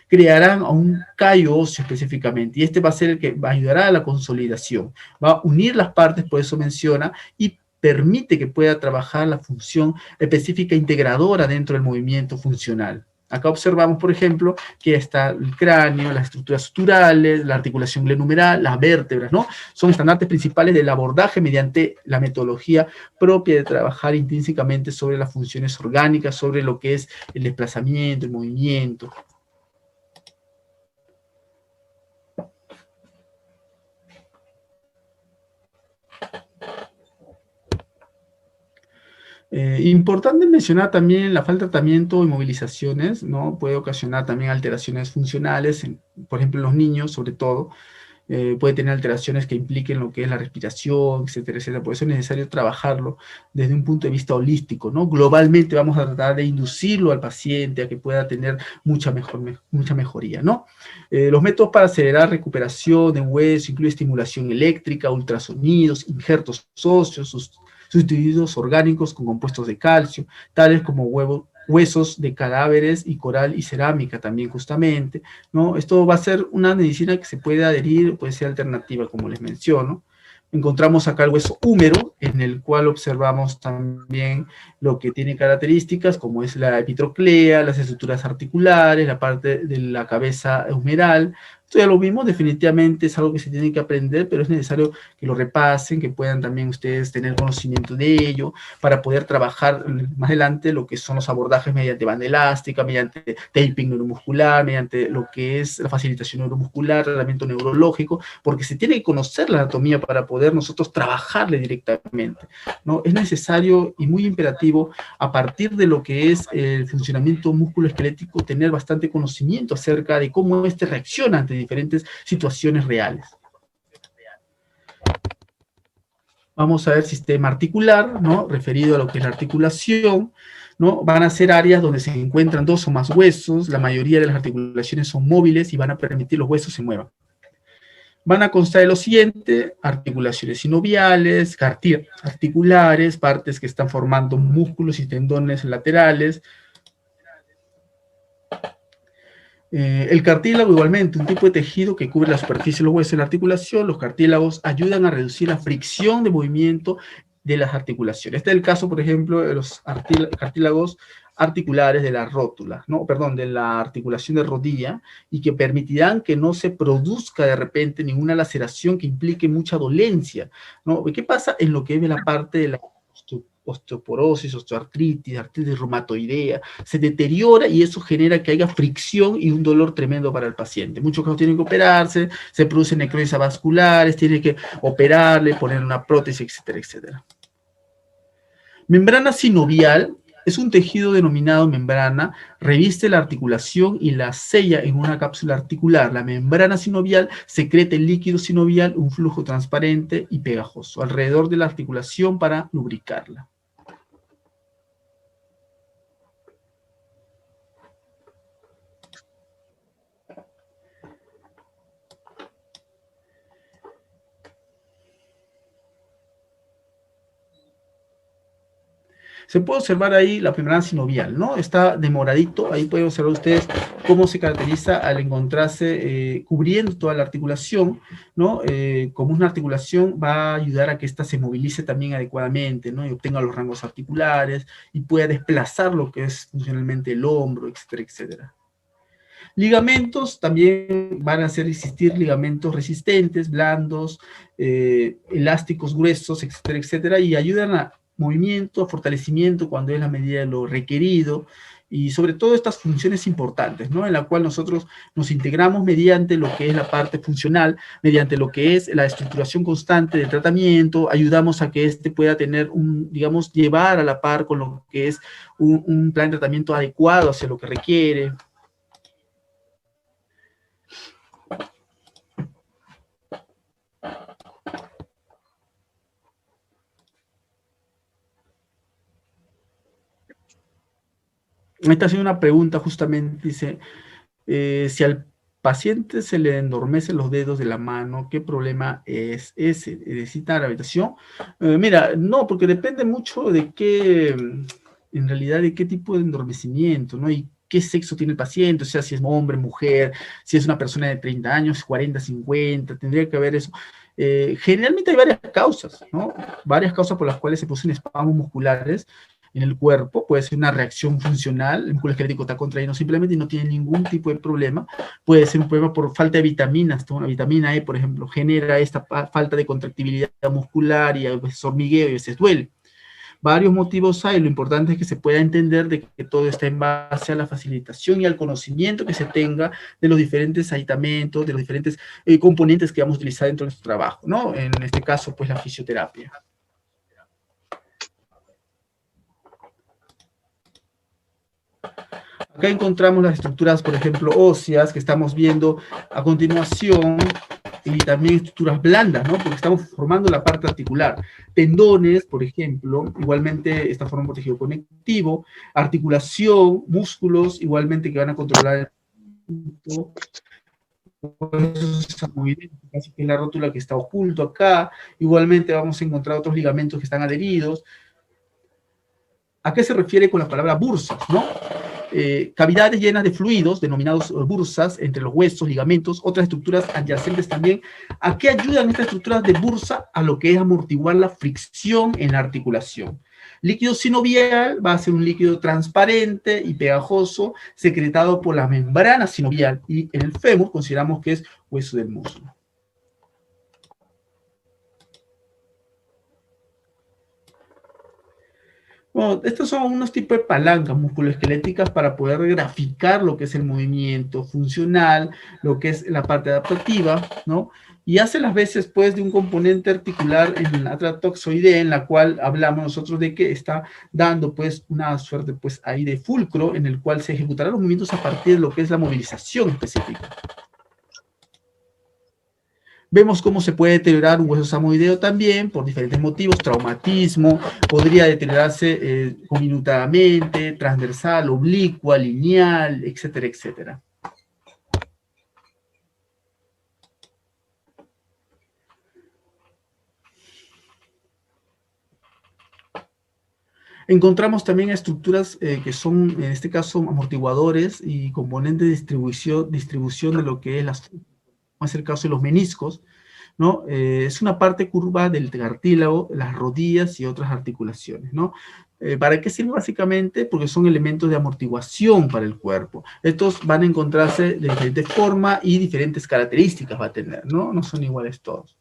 crearán a un callo óseo específicamente y este va a ser el que ayudará a la consolidación, va a unir las partes, por eso menciona, y permite que pueda trabajar la función específica integradora dentro del movimiento funcional. Acá observamos, por ejemplo, que está el cráneo, las estructuras suturales, la articulación glenohumeral, las vértebras, ¿no? Son estandartes principales del abordaje mediante la metodología propia de trabajar intrínsecamente sobre las funciones orgánicas, sobre lo que es el desplazamiento, el movimiento. Importante mencionar también la falta de tratamiento y movilizaciones, ¿no? Puede ocasionar también alteraciones funcionales, por ejemplo en los niños sobre todo, puede tener alteraciones que impliquen lo que es la respiración, etcétera, etcétera. Por eso es necesario trabajarlo desde un punto de vista holístico, ¿no? Globalmente vamos a tratar de inducirlo al paciente a que pueda tener mucha mejoría, ¿no? Los métodos para acelerar recuperación de hueso incluyen estimulación eléctrica, ultrasonidos, injertos óseos, sustituidos orgánicos con compuestos de calcio, tales como huesos de cadáveres y coral y cerámica también justamente, ¿no? Esto va a ser una medicina que se puede adherir, puede ser alternativa, como les menciono. Encontramos acá el hueso húmero, en el cual observamos también lo que tiene características, como es la epitroclea, las estructuras articulares, la parte de la cabeza humeral. Esto ya lo vimos, definitivamente es algo que se tiene que aprender, pero es necesario que lo repasen, que puedan también ustedes tener conocimiento de ello, para poder trabajar más adelante lo que son los abordajes mediante banda elástica, mediante taping neuromuscular, mediante lo que es la facilitación neuromuscular, tratamiento neurológico, porque se tiene que conocer la anatomía para poder nosotros trabajarle directamente, ¿no? Es necesario y muy imperativo, a partir de lo que es el funcionamiento músculo-esquelético, tener bastante conocimiento acerca de cómo éste reacciona ante diferentes situaciones reales. Vamos a ver sistema articular, ¿no? Referido a lo que es la articulación, ¿no? Van a ser áreas donde se encuentran dos o más huesos, la mayoría de las articulaciones son móviles y van a permitir que los huesos se muevan. Van a constar de lo siguiente: articulaciones sinoviales, articulares, partes que están formando músculos y tendones laterales. El cartílago igualmente, un tipo de tejido que cubre la superficie de los huesos de la articulación. Los cartílagos ayudan a reducir la fricción de movimiento de las articulaciones. Este es el caso, por ejemplo, de los cartílagos articulares de la rótula, ¿no? Perdón, de la articulación de rodilla, y que permitirán que no se produzca de repente ninguna laceración que implique mucha dolencia, ¿no? ¿Qué pasa en lo que es la parte de la osteoporosis, osteoartritis, artritis reumatoidea? Se deteriora y eso genera que haya fricción y un dolor tremendo para el paciente. Muchos casos tienen que operarse, se producen necrosis vasculares, tienen que operarle, poner una prótesis, etcétera, etcétera. Membrana sinovial es un tejido denominado membrana, reviste la articulación y la sella en una cápsula articular. La membrana sinovial secreta el líquido sinovial, un flujo transparente y pegajoso, alrededor de la articulación para lubricarla. Se puede observar ahí la membrana sinovial, ¿no? Está demoradito, ahí pueden observar ustedes cómo se caracteriza al encontrarse cubriendo toda la articulación, ¿no? Como una articulación va a ayudar a que ésta se movilice también adecuadamente, ¿no? Y obtenga los rangos articulares y pueda desplazar lo que es funcionalmente el hombro, etcétera, etcétera. Ligamentos, también van a hacer existir ligamentos resistentes, blandos, elásticos gruesos, etcétera, etcétera, y ayudan a movimiento, fortalecimiento cuando es la medida de lo requerido, y sobre todo estas funciones importantes, ¿no? En la cual nosotros nos integramos mediante lo que es la parte funcional, mediante lo que es la estructuración constante del tratamiento, ayudamos a que éste pueda tener digamos, llevar a la par con lo que es un plan de tratamiento adecuado hacia lo que requiere. Esta ha sido una pregunta justamente, dice, si al paciente se le endormecen los dedos de la mano, ¿qué problema es ese? ¿Necesita rehabilitación? Mira, no, porque depende mucho de qué, en realidad, de qué tipo de endormecimiento, ¿no? Y qué sexo tiene el paciente, o sea, si es hombre, mujer, si es una persona de 30 años, 40, 50, tendría que haber eso. Generalmente hay varias causas, ¿no? Varias causas por las cuales se producen espasmos musculares en el cuerpo. Puede ser una reacción funcional, el músculo esquelético está contraído simplemente y no tiene ningún tipo de problema. Puede ser un problema por falta de vitaminas, ¿no? La vitamina E, por ejemplo, genera esta falta de contractibilidad muscular y a veces hormigueo y a veces duele. Varios motivos hay, lo importante es que se pueda entender de que todo está en base a la facilitación y al conocimiento que se tenga de los diferentes aditamentos, de los diferentes componentes que vamos a utilizar dentro de nuestro trabajo, ¿no? En este caso, pues la fisioterapia. Acá encontramos las estructuras, por ejemplo, óseas, que estamos viendo a continuación, y también estructuras blandas, ¿no? Porque estamos formando la parte articular. Tendones, por ejemplo, igualmente esta forma un tejido conectivo, articulación, músculos, igualmente que van a controlar el casi que es la rótula que está oculto acá. Igualmente vamos a encontrar otros ligamentos que están adheridos. ¿A qué se refiere con la palabra bursas, no? Cavidades llenas de fluidos, denominados bursas, entre los huesos, ligamentos, otras estructuras adyacentes también. ¿A qué ayudan estas estructuras de bursa? A lo que es amortiguar la fricción en la articulación. Líquido sinovial va a ser un líquido transparente y pegajoso, secretado por la membrana sinovial, y en el fémur consideramos que es hueso del muslo. Bueno, estos son unos tipos de palancas musculoesqueléticas para poder graficar lo que es el movimiento funcional, lo que es la parte adaptativa, ¿no? Y hace las veces, pues, de un componente articular en la tratoxoidea, en la cual hablamos nosotros de que está dando, pues, una suerte, pues, ahí de fulcro, en el cual se ejecutarán los movimientos a partir de lo que es la movilización específica. Vemos cómo se puede deteriorar un hueso samoideo también por diferentes motivos, traumatismo, podría deteriorarse cominutadamente, transversal, oblicua, lineal, etcétera, etcétera. Encontramos también estructuras que son, en este caso, amortiguadores y componentes de distribución de lo que es como es el caso de los meniscos, ¿no? Es una parte curva del cartílago, las rodillas y otras articulaciones, ¿no? ¿Para qué sirve básicamente? Porque son elementos de amortiguación para el cuerpo. Estos van a encontrarse de diferentes formas y diferentes características va a tener, ¿no? No son iguales todos.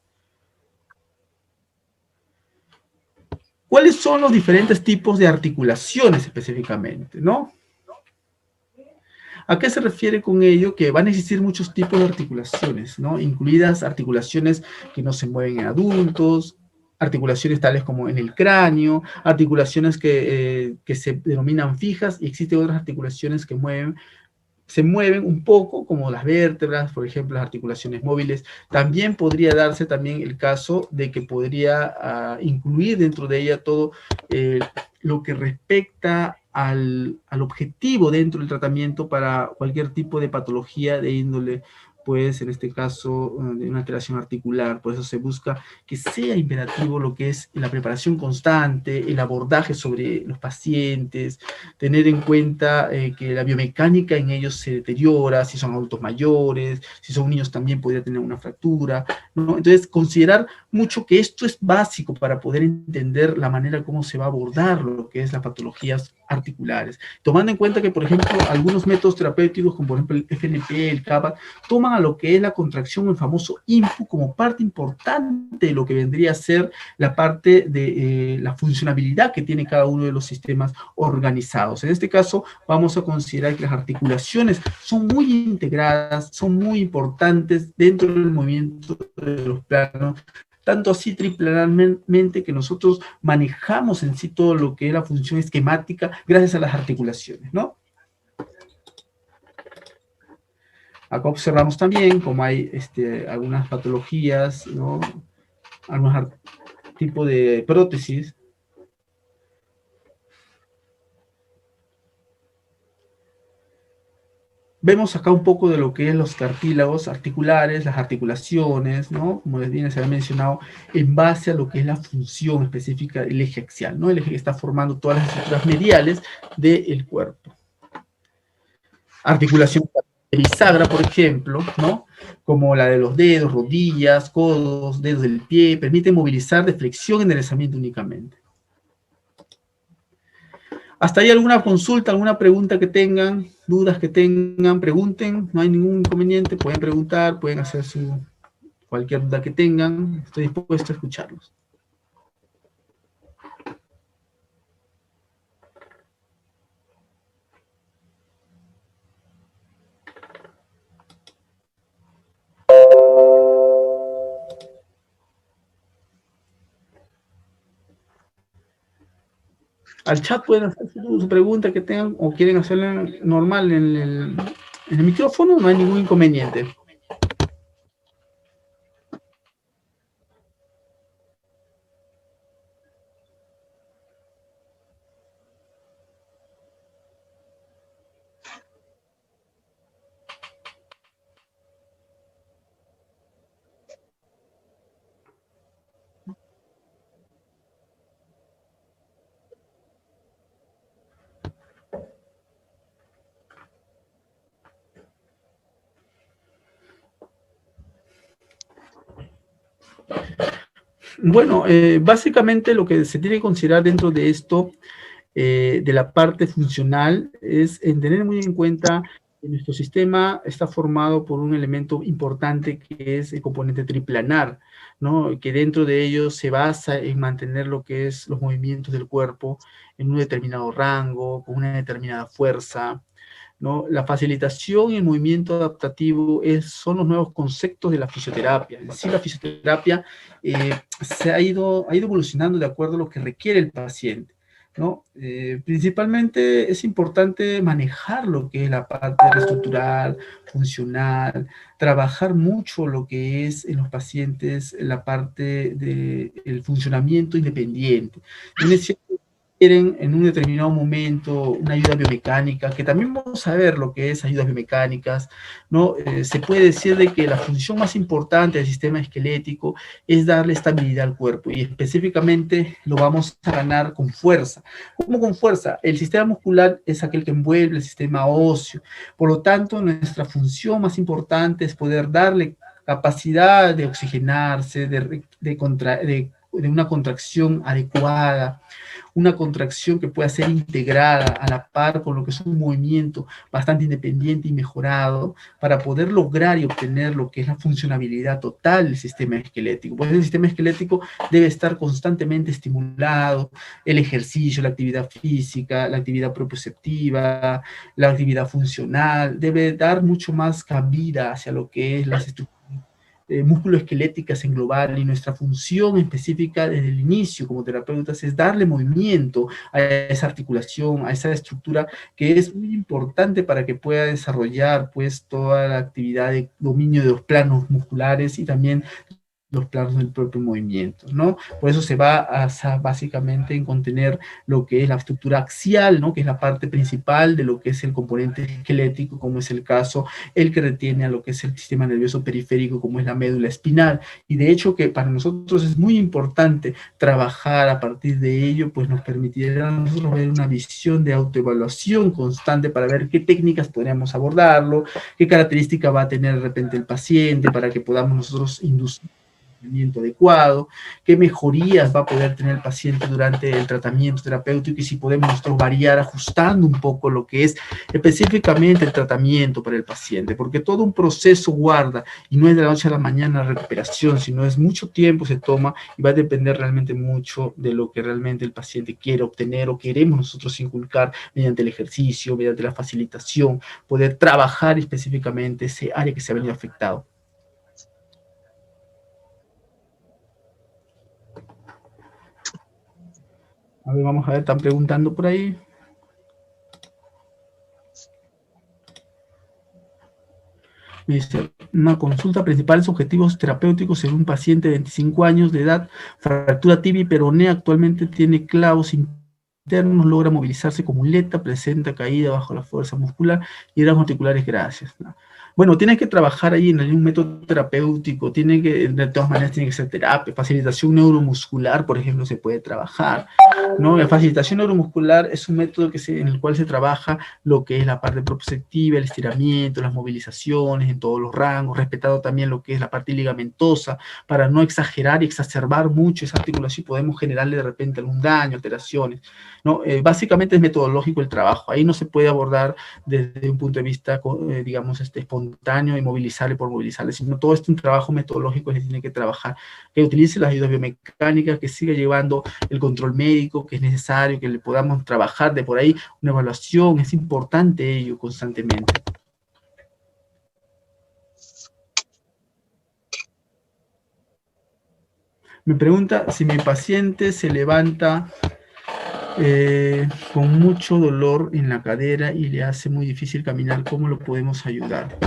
¿Cuáles son los diferentes tipos de articulaciones específicamente, no? ¿A qué se refiere con ello? Que van a existir muchos tipos de articulaciones, ¿no? Incluidas articulaciones que no se mueven en adultos, articulaciones tales como en el cráneo, articulaciones que se denominan fijas, y existen otras articulaciones que se mueven un poco, como las vértebras, por ejemplo, las articulaciones móviles. También podría darse también el caso de que podría incluir dentro de ella todo lo que respecta al objetivo dentro del tratamiento para cualquier tipo de patología de índole, pues en este caso de una alteración articular. Por eso se busca que sea imperativo lo que es la preparación constante, el abordaje sobre los pacientes, tener en cuenta que la biomecánica en ellos se deteriora, si son adultos mayores, si son niños también podría tener una fractura, ¿no? Entonces, considerar mucho que esto es básico para poder entender la manera como se va a abordar lo que es las patologías articulares, tomando en cuenta que, por ejemplo, algunos métodos terapéuticos, como por ejemplo el FNP, el CAPA, toman a lo que es la contracción, el famoso INFU, como parte importante de lo que vendría a ser la parte de la funcionabilidad que tiene cada uno de los sistemas organizados. En este caso, vamos a considerar que las articulaciones son muy integradas, son muy importantes dentro del movimiento de los planos, tanto así triplanarmente que nosotros manejamos en sí todo lo que es la función esquemática gracias a las articulaciones, ¿no? Acá observamos también cómo hay algunas patologías, ¿no? Algunos tipos de prótesis. Vemos acá un poco de lo que es los cartílagos articulares, las articulaciones, ¿no? Como les bien se ha mencionado, en base a lo que es la función específica del eje axial, ¿no? El eje que está formando todas las estructuras mediales del cuerpo. Articulación bisagra, por ejemplo, ¿no? Como la de los dedos, rodillas, codos, dedos del pie, permite movilizar de flexión y enderezamiento únicamente. ¿Hasta ahí alguna consulta, alguna pregunta que tengan, dudas que tengan? Pregunten, no hay ningún inconveniente, pueden preguntar, pueden hacer cualquier duda que tengan, estoy dispuesto a escucharlos. Al chat pueden hacer su pregunta que tengan o quieren hacerla normal en el micrófono, no hay ningún inconveniente. Bueno, básicamente lo que se tiene que considerar dentro de esto, de la parte funcional, es en tener muy en cuenta que nuestro sistema está formado por un elemento importante que es el componente triplanar, ¿no? Que dentro de ello se basa en mantener lo que es los movimientos del cuerpo en un determinado rango, con una determinada fuerza, ¿no? La facilitación y el movimiento adaptativo son los nuevos conceptos de la fisioterapia. Es decir, la fisioterapia se ha ido evolucionando de acuerdo a lo que requiere el paciente, ¿no? Principalmente es importante manejar lo que es la parte reestructural, funcional, trabajar mucho lo que es en los pacientes la parte del funcionamiento independiente. Es cierto, quieren en un determinado momento una ayuda biomecánica, que también vamos a ver lo que es ayudas biomecánicas, ¿no? Se puede decir de que la función más importante del sistema esquelético es darle estabilidad al cuerpo, y específicamente lo vamos a ganar con fuerza. ¿Cómo con fuerza? El sistema muscular es aquel que envuelve el sistema óseo, por lo tanto, nuestra función más importante es poder darle capacidad de oxigenarse, de de una contracción adecuada, una contracción que pueda ser integrada a la par con lo que es un movimiento bastante independiente y mejorado para poder lograr y obtener lo que es la funcionabilidad total del sistema esquelético. Pues el sistema esquelético debe estar constantemente estimulado, el ejercicio, la actividad física, la actividad proprioceptiva, la actividad funcional, debe dar mucho más cabida hacia lo que es las estructuras musculoesqueléticas en global, y nuestra función específica desde el inicio como terapeutas es darle movimiento a esa articulación, a esa estructura que es muy importante para que pueda desarrollar pues toda la actividad de dominio de los planos musculares y también los planos del propio movimiento, ¿no? Por eso se va a básicamente en contener lo que es la estructura axial, ¿no? Que es la parte principal de lo que es el componente esquelético, como es el caso, el que retiene a lo que es el sistema nervioso periférico, como es la médula espinal. Y de hecho que para nosotros es muy importante trabajar a partir de ello, pues nos permitirá a nosotros ver una visión de autoevaluación constante para ver qué técnicas podríamos abordarlo, qué característica va a tener de repente el paciente para que podamos nosotros inducir adecuado, qué mejorías va a poder tener el paciente durante el tratamiento terapéutico y si podemos nosotros variar ajustando un poco lo que es específicamente el tratamiento para el paciente, porque todo un proceso guarda y no es de la noche a la mañana la recuperación, sino es mucho tiempo se toma y va a depender realmente mucho de lo que realmente el paciente quiere obtener o queremos nosotros inculcar mediante el ejercicio, mediante la facilitación, poder trabajar específicamente ese área que se ha venido afectado. A ver, vamos a ver, están preguntando por ahí. Me dice, una consulta principal, objetivos terapéuticos en un paciente de 25 años de edad, fractura tibia y peronea, actualmente tiene clavos internos, logra movilizarse con muleta, presenta caída bajo la fuerza muscular y rasgos articulares, gracias. Bueno, tienes que trabajar ahí en un método terapéutico, tiene que, de todas maneras tiene que ser terapia, facilitación neuromuscular, por ejemplo, se puede trabajar, ¿no? La facilitación neuromuscular es un método en el cual se trabaja lo que es la parte proprioceptiva, el estiramiento, las movilizaciones en todos los rangos, respetando también lo que es la parte ligamentosa, para no exagerar y exacerbar mucho esa articulación y podemos generarle de repente algún daño, alteraciones, ¿no? Básicamente es metodológico el trabajo, ahí no se puede abordar desde un punto de vista, digamos, espontáneo y movilizarle por movilizarle, sino todo esto es un trabajo metodológico que se tiene que trabajar, que utilice las ayudas biomecánicas, que siga llevando el control médico que es necesario, que le podamos trabajar de por ahí una evaluación, es importante ello constantemente. Me pregunta si mi paciente se levanta con mucho dolor en la cadera y le hace muy difícil caminar, ¿cómo lo podemos ayudar?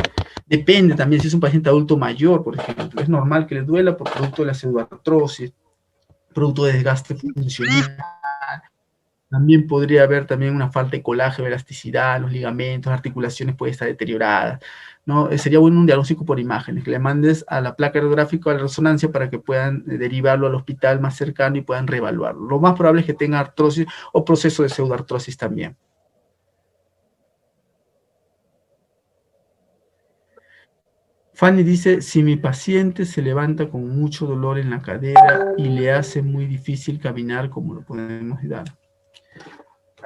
Depende también si es un paciente adulto mayor, por ejemplo, es normal que le duela por producto de la pseudoartrosis, producto de desgaste funcional. También podría haber también una falta de colágeno, elasticidad, los ligamentos, las articulaciones pueden estar deterioradas, ¿no? Sería bueno un diagnóstico por imágenes, que le mandes a la placa radiográfica o a la resonancia para que puedan derivarlo al hospital más cercano y puedan reevaluarlo. Lo más probable es que tenga artrosis o proceso de pseudoartrosis también. Fanny dice, si mi paciente se levanta con mucho dolor en la cadera y le hace muy difícil caminar, ¿cómo lo podemos ayudar?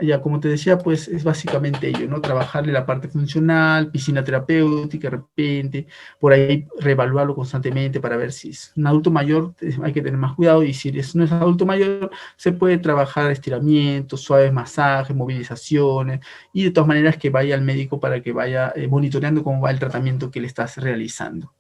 Ya, como te decía, pues es básicamente ello, ¿no? Trabajarle la parte funcional, piscina terapéutica, de repente, por ahí reevaluarlo constantemente para ver si es un adulto mayor, hay que tener más cuidado, y si no es adulto mayor, se puede trabajar estiramientos, suaves masajes, movilizaciones, y de todas maneras que vaya al médico para que vaya monitoreando cómo va el tratamiento que le estás realizando.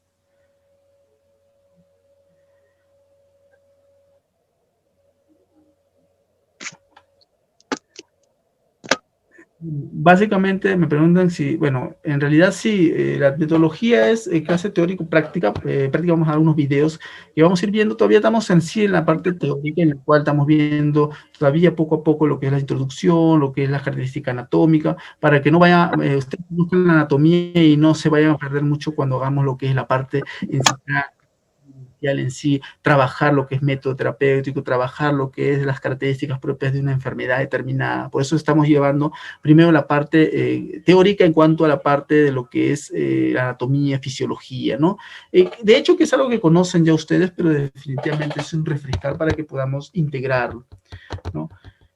Básicamente me preguntan si, bueno, en realidad sí, la metodología es clase teórico-práctica, práctica vamos a dar unos videos que vamos a ir viendo, todavía estamos en sí en la parte teórica en la cual estamos viendo todavía poco a poco lo que es la introducción, lo que es la característica anatómica, para que no vaya, ustedes busquen la anatomía y no se vayan a perder mucho cuando hagamos lo que es la parte en en sí, trabajar lo que es método terapéutico, trabajar lo que es las características propias de una enfermedad determinada. Por eso estamos llevando primero la parte teórica en cuanto a la parte de lo que es anatomía, fisiología, ¿no? De hecho, que es algo que conocen ya ustedes, pero definitivamente es un refrescar para que podamos integrarlo, ¿no?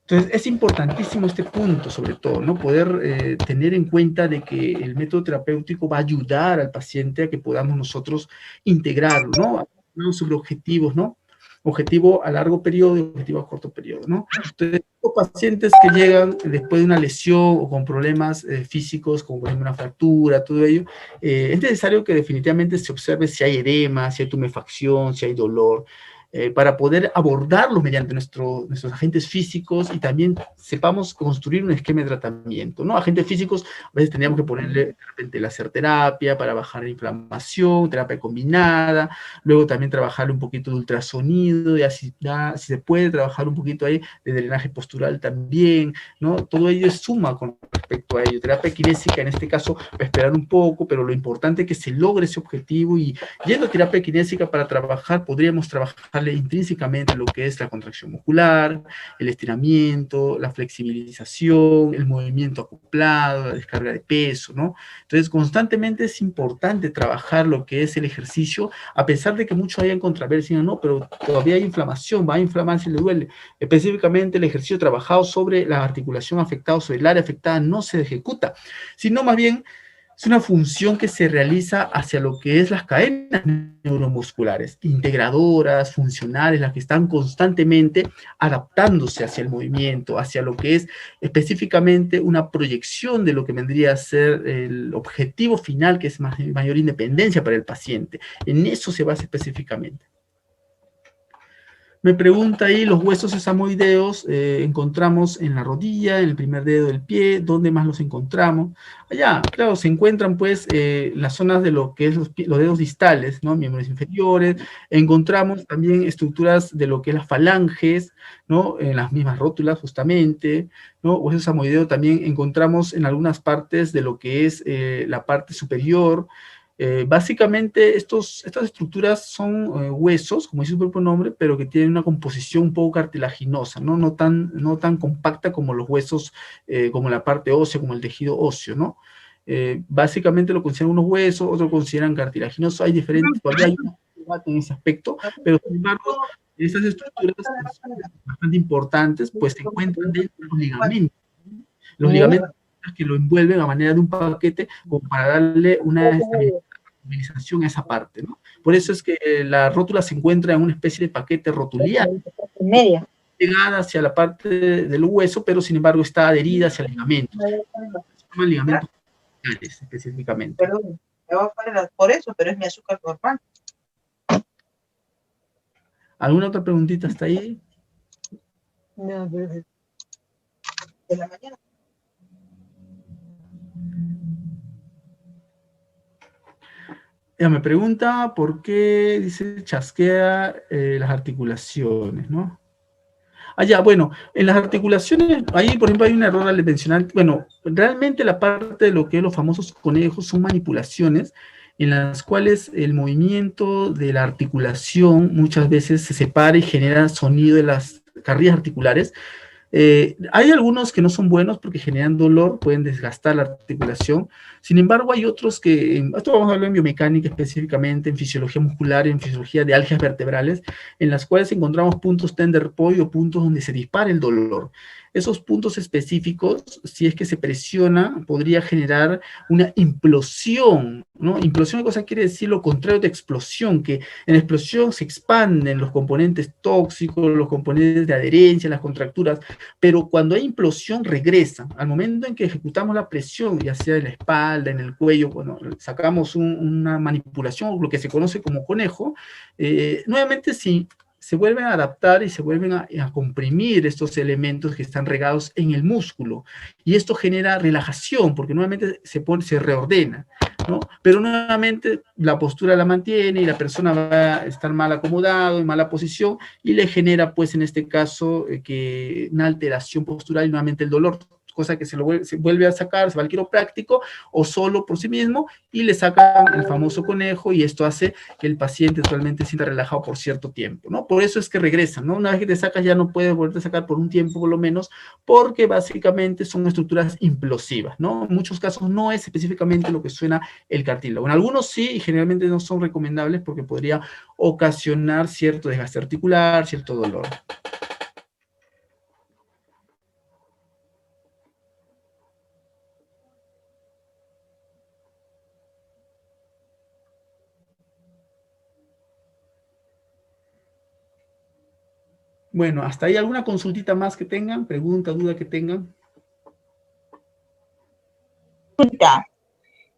Entonces, es importantísimo este punto, sobre todo, ¿no? Poder tener en cuenta de que el método terapéutico va a ayudar al paciente a que podamos nosotros integrarlo, ¿no? Hablamos sobre objetivos, ¿no? Objetivo a largo periodo y objetivo a corto periodo, ¿no? Entonces, los pacientes que llegan después de una lesión o con problemas físicos, como por ejemplo una fractura, todo ello, es necesario que definitivamente se observe si hay edema, si hay tumefacción, si hay dolor, para poder abordarlos mediante nuestros agentes físicos y también sepamos construir un esquema de tratamiento, ¿no? Agentes físicos, a veces tendríamos que ponerle de repente láser terapia para bajar la inflamación, terapia combinada, luego también trabajar un poquito de ultrasonido, si se puede trabajar un poquito ahí de drenaje postural también, ¿no? Todo ello es suma con respecto a ello. Terapia kinésica, en este caso, va a esperar un poco, pero lo importante es que se logre ese objetivo y yendo a terapia kinésica para trabajar, podríamos trabajarle intrínsecamente lo que es la contracción muscular, el estiramiento, la flexibilización, el movimiento acoplado, la descarga de peso, ¿no? Entonces, constantemente es importante trabajar lo que es el ejercicio, a pesar de que muchos hayan controversia, no, pero todavía hay inflamación, va a inflamar si le duele. Específicamente, el ejercicio trabajado sobre la articulación afectada, sobre el área afectada, no se ejecuta, sino más bien es una función que se realiza hacia lo que es las cadenas neuromusculares, integradoras, funcionales, las que están constantemente adaptándose hacia el movimiento, hacia lo que es específicamente una proyección de lo que vendría a ser el objetivo final, que es mayor independencia para el paciente. En eso se basa específicamente. Me pregunta ahí, los huesos sesamoideos encontramos en la rodilla, en el primer dedo del pie, ¿dónde más los encontramos? Allá, claro, se encuentran pues las zonas de lo que es los dedos distales, ¿no? Miembros inferiores, encontramos también estructuras de lo que es las falanges, ¿no? En las mismas rótulas justamente, ¿no? Hueso sesamoideo también encontramos en algunas partes de lo que es la parte superior. Básicamente estas estructuras son huesos, como dice su propio nombre, pero que tienen una composición un poco cartilaginosa, ¿no? No tan compacta como los huesos, como la parte ósea, como el tejido óseo, ¿no? Básicamente lo consideran unos huesos, otros consideran cartilaginosos, hay diferentes, todavía hay un debate en ese aspecto, pero sin embargo, esas estructuras son bastante importantes, pues se encuentran dentro de los ligamentos. Los ligamentos que lo envuelven a manera de un paquete como para darle una estabilización a esa parte, ¿no? Por eso es que la rótula se encuentra en una especie de paquete rotuliano, pegada hacia la parte del hueso, pero sin embargo está adherida hacia el ligamento. Se llaman ligamentos específicamente. Perdón, me voy a parar por eso, pero es mi azúcar normal. ¿Alguna otra preguntita hasta ahí? No, pero de la mañana. Ella me pregunta por qué, dice, chasquea las articulaciones, ¿no? Ya, bueno, en las articulaciones, ahí por ejemplo hay un error al mencionar, bueno, realmente la parte de lo que es los famosos conejos son manipulaciones en las cuales el movimiento de la articulación muchas veces se separa y genera sonido de las carrillas articulares. Hay algunos que no son buenos porque generan dolor, pueden desgastar la articulación. Sin embargo, hay otros que, esto vamos a hablar en biomecánica específicamente, en fisiología muscular, en fisiología de algias vertebrales, en las cuales encontramos puntos tender point o puntos donde se dispara el dolor. Esos puntos específicos, si es que se presiona, podría generar una implosión, ¿no? Implosión, cosa quiere decir lo contrario de explosión, que en explosión se expanden los componentes tóxicos, los componentes de adherencia, las contracturas, pero cuando hay implosión regresa. Al momento en que ejecutamos la presión, ya sea en la espalda, en el cuello, bueno, sacamos una manipulación, lo que se conoce como conejo, nuevamente sí, se vuelven a adaptar y se vuelven a comprimir estos elementos que están regados en el músculo. Y esto genera relajación, porque nuevamente se reordena, ¿no? Pero nuevamente la postura la mantiene y la persona va a estar mal acomodado, en mala posición, y le genera, pues en este caso, que una alteración postural y nuevamente el dolor cosa que se vuelve a sacar, se va al quiropráctico, o solo por sí mismo, y le sacan el famoso conejo, y esto hace que el paciente totalmente se sienta relajado por cierto tiempo, ¿no? Por eso es que regresan, ¿no? Una vez que te sacas ya no puedes volverte a sacar por un tiempo por lo menos, porque básicamente son estructuras implosivas, ¿no? En muchos casos no es específicamente lo que suena el cartílago. En algunos sí, y generalmente no son recomendables porque podría ocasionar cierto desgaste articular, cierto dolor. Bueno, hasta ahí alguna consultita más que tengan, pregunta, duda que tengan.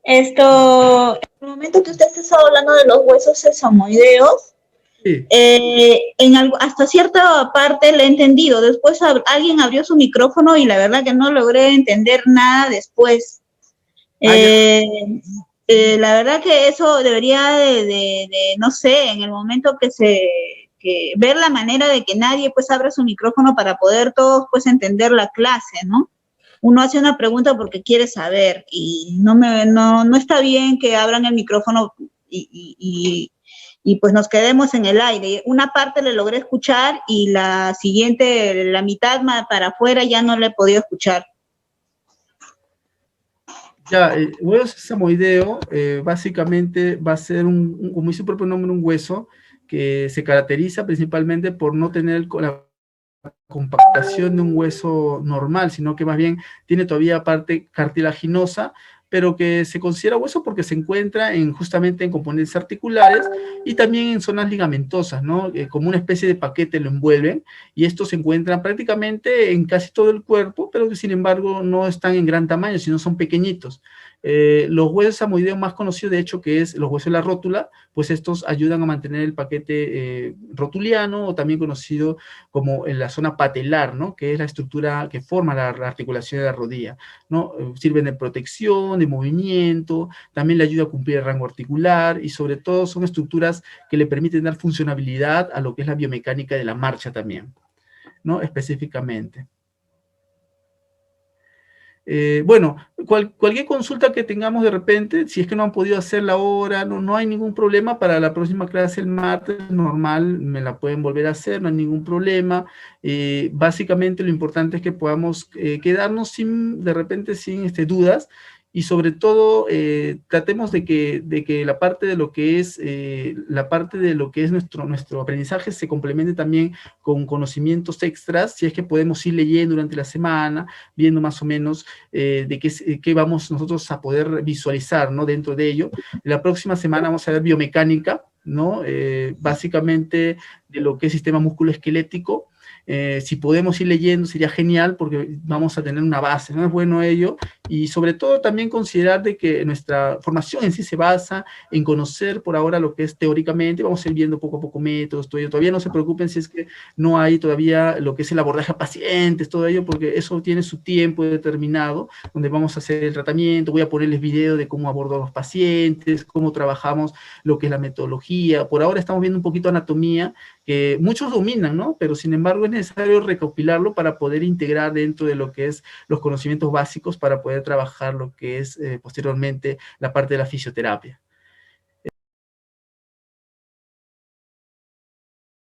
Esto, en el momento que usted estaba hablando de los huesos sesamoideos, Sí. Hasta cierta parte le he entendido. Después alguien abrió su micrófono y la verdad que no logré entender nada después. La verdad que eso debería no sé, en el momento que ver la manera de que nadie pues abra su micrófono para poder todos pues entender la clase, ¿no? Uno hace una pregunta porque quiere saber y no está bien que abran el micrófono y pues nos quedemos en el aire. Una parte le logré escuchar y la siguiente, la mitad para afuera ya no le he podido escuchar. Ya, el hueso sesamoideo básicamente va a ser, como dice su propio nombre, un hueso que se caracteriza principalmente por no tener la compactación de un hueso normal, sino que más bien tiene todavía parte cartilaginosa, pero que se considera hueso porque se encuentra justamente en componentes articulares y también en zonas ligamentosas, ¿no? Como una especie de paquete lo envuelven, y estos se encuentran prácticamente en casi todo el cuerpo, pero que sin embargo no están en gran tamaño, sino son pequeñitos. Los huesos sesamoideos más conocidos, de hecho, que es los huesos de la rótula, pues estos ayudan a mantener el paquete rotuliano, o también conocido como en la zona patelar, ¿no? Que es la estructura que forma la articulación de la rodilla, ¿no? Sirven de protección, de movimiento, también le ayuda a cumplir el rango articular, y sobre todo son estructuras que le permiten dar funcionabilidad a lo que es la biomecánica de la marcha también, ¿no? Específicamente. Bueno, cualquier consulta que tengamos de repente, si es que no han podido hacerla ahora, no hay ningún problema. Para la próxima clase el martes, normal, me la pueden volver a hacer, no hay ningún problema. Básicamente lo importante es que podamos quedarnos de repente sin dudas, y sobre todo tratemos de que la parte de lo que es nuestro aprendizaje se complemente también con conocimientos extras, si es que podemos ir leyendo durante la semana, viendo más o menos de qué vamos nosotros a poder visualizar, ¿no? Dentro de ello. La próxima semana vamos a ver biomecánica, ¿no? Básicamente de lo que es sistema musculoesquelético. Si podemos ir leyendo sería genial, porque vamos a tener una base, ¿no? Es bueno ello, y sobre todo también considerar de que nuestra formación en sí se basa en conocer por ahora lo que es teóricamente. Vamos a ir viendo poco a poco métodos, todo ello. Todavía no se preocupen si es que no hay todavía lo que es el abordaje a pacientes, todo ello, porque eso tiene su tiempo determinado, donde vamos a hacer el tratamiento. Voy a ponerles video de cómo abordo a los pacientes, cómo trabajamos lo que es la metodología. Por ahora estamos viendo un poquito anatomía, que muchos dominan, ¿no? Pero sin embargo es necesario recopilarlo para poder integrar dentro de lo que es los conocimientos básicos, para poder trabajar lo que es posteriormente la parte de la fisioterapia.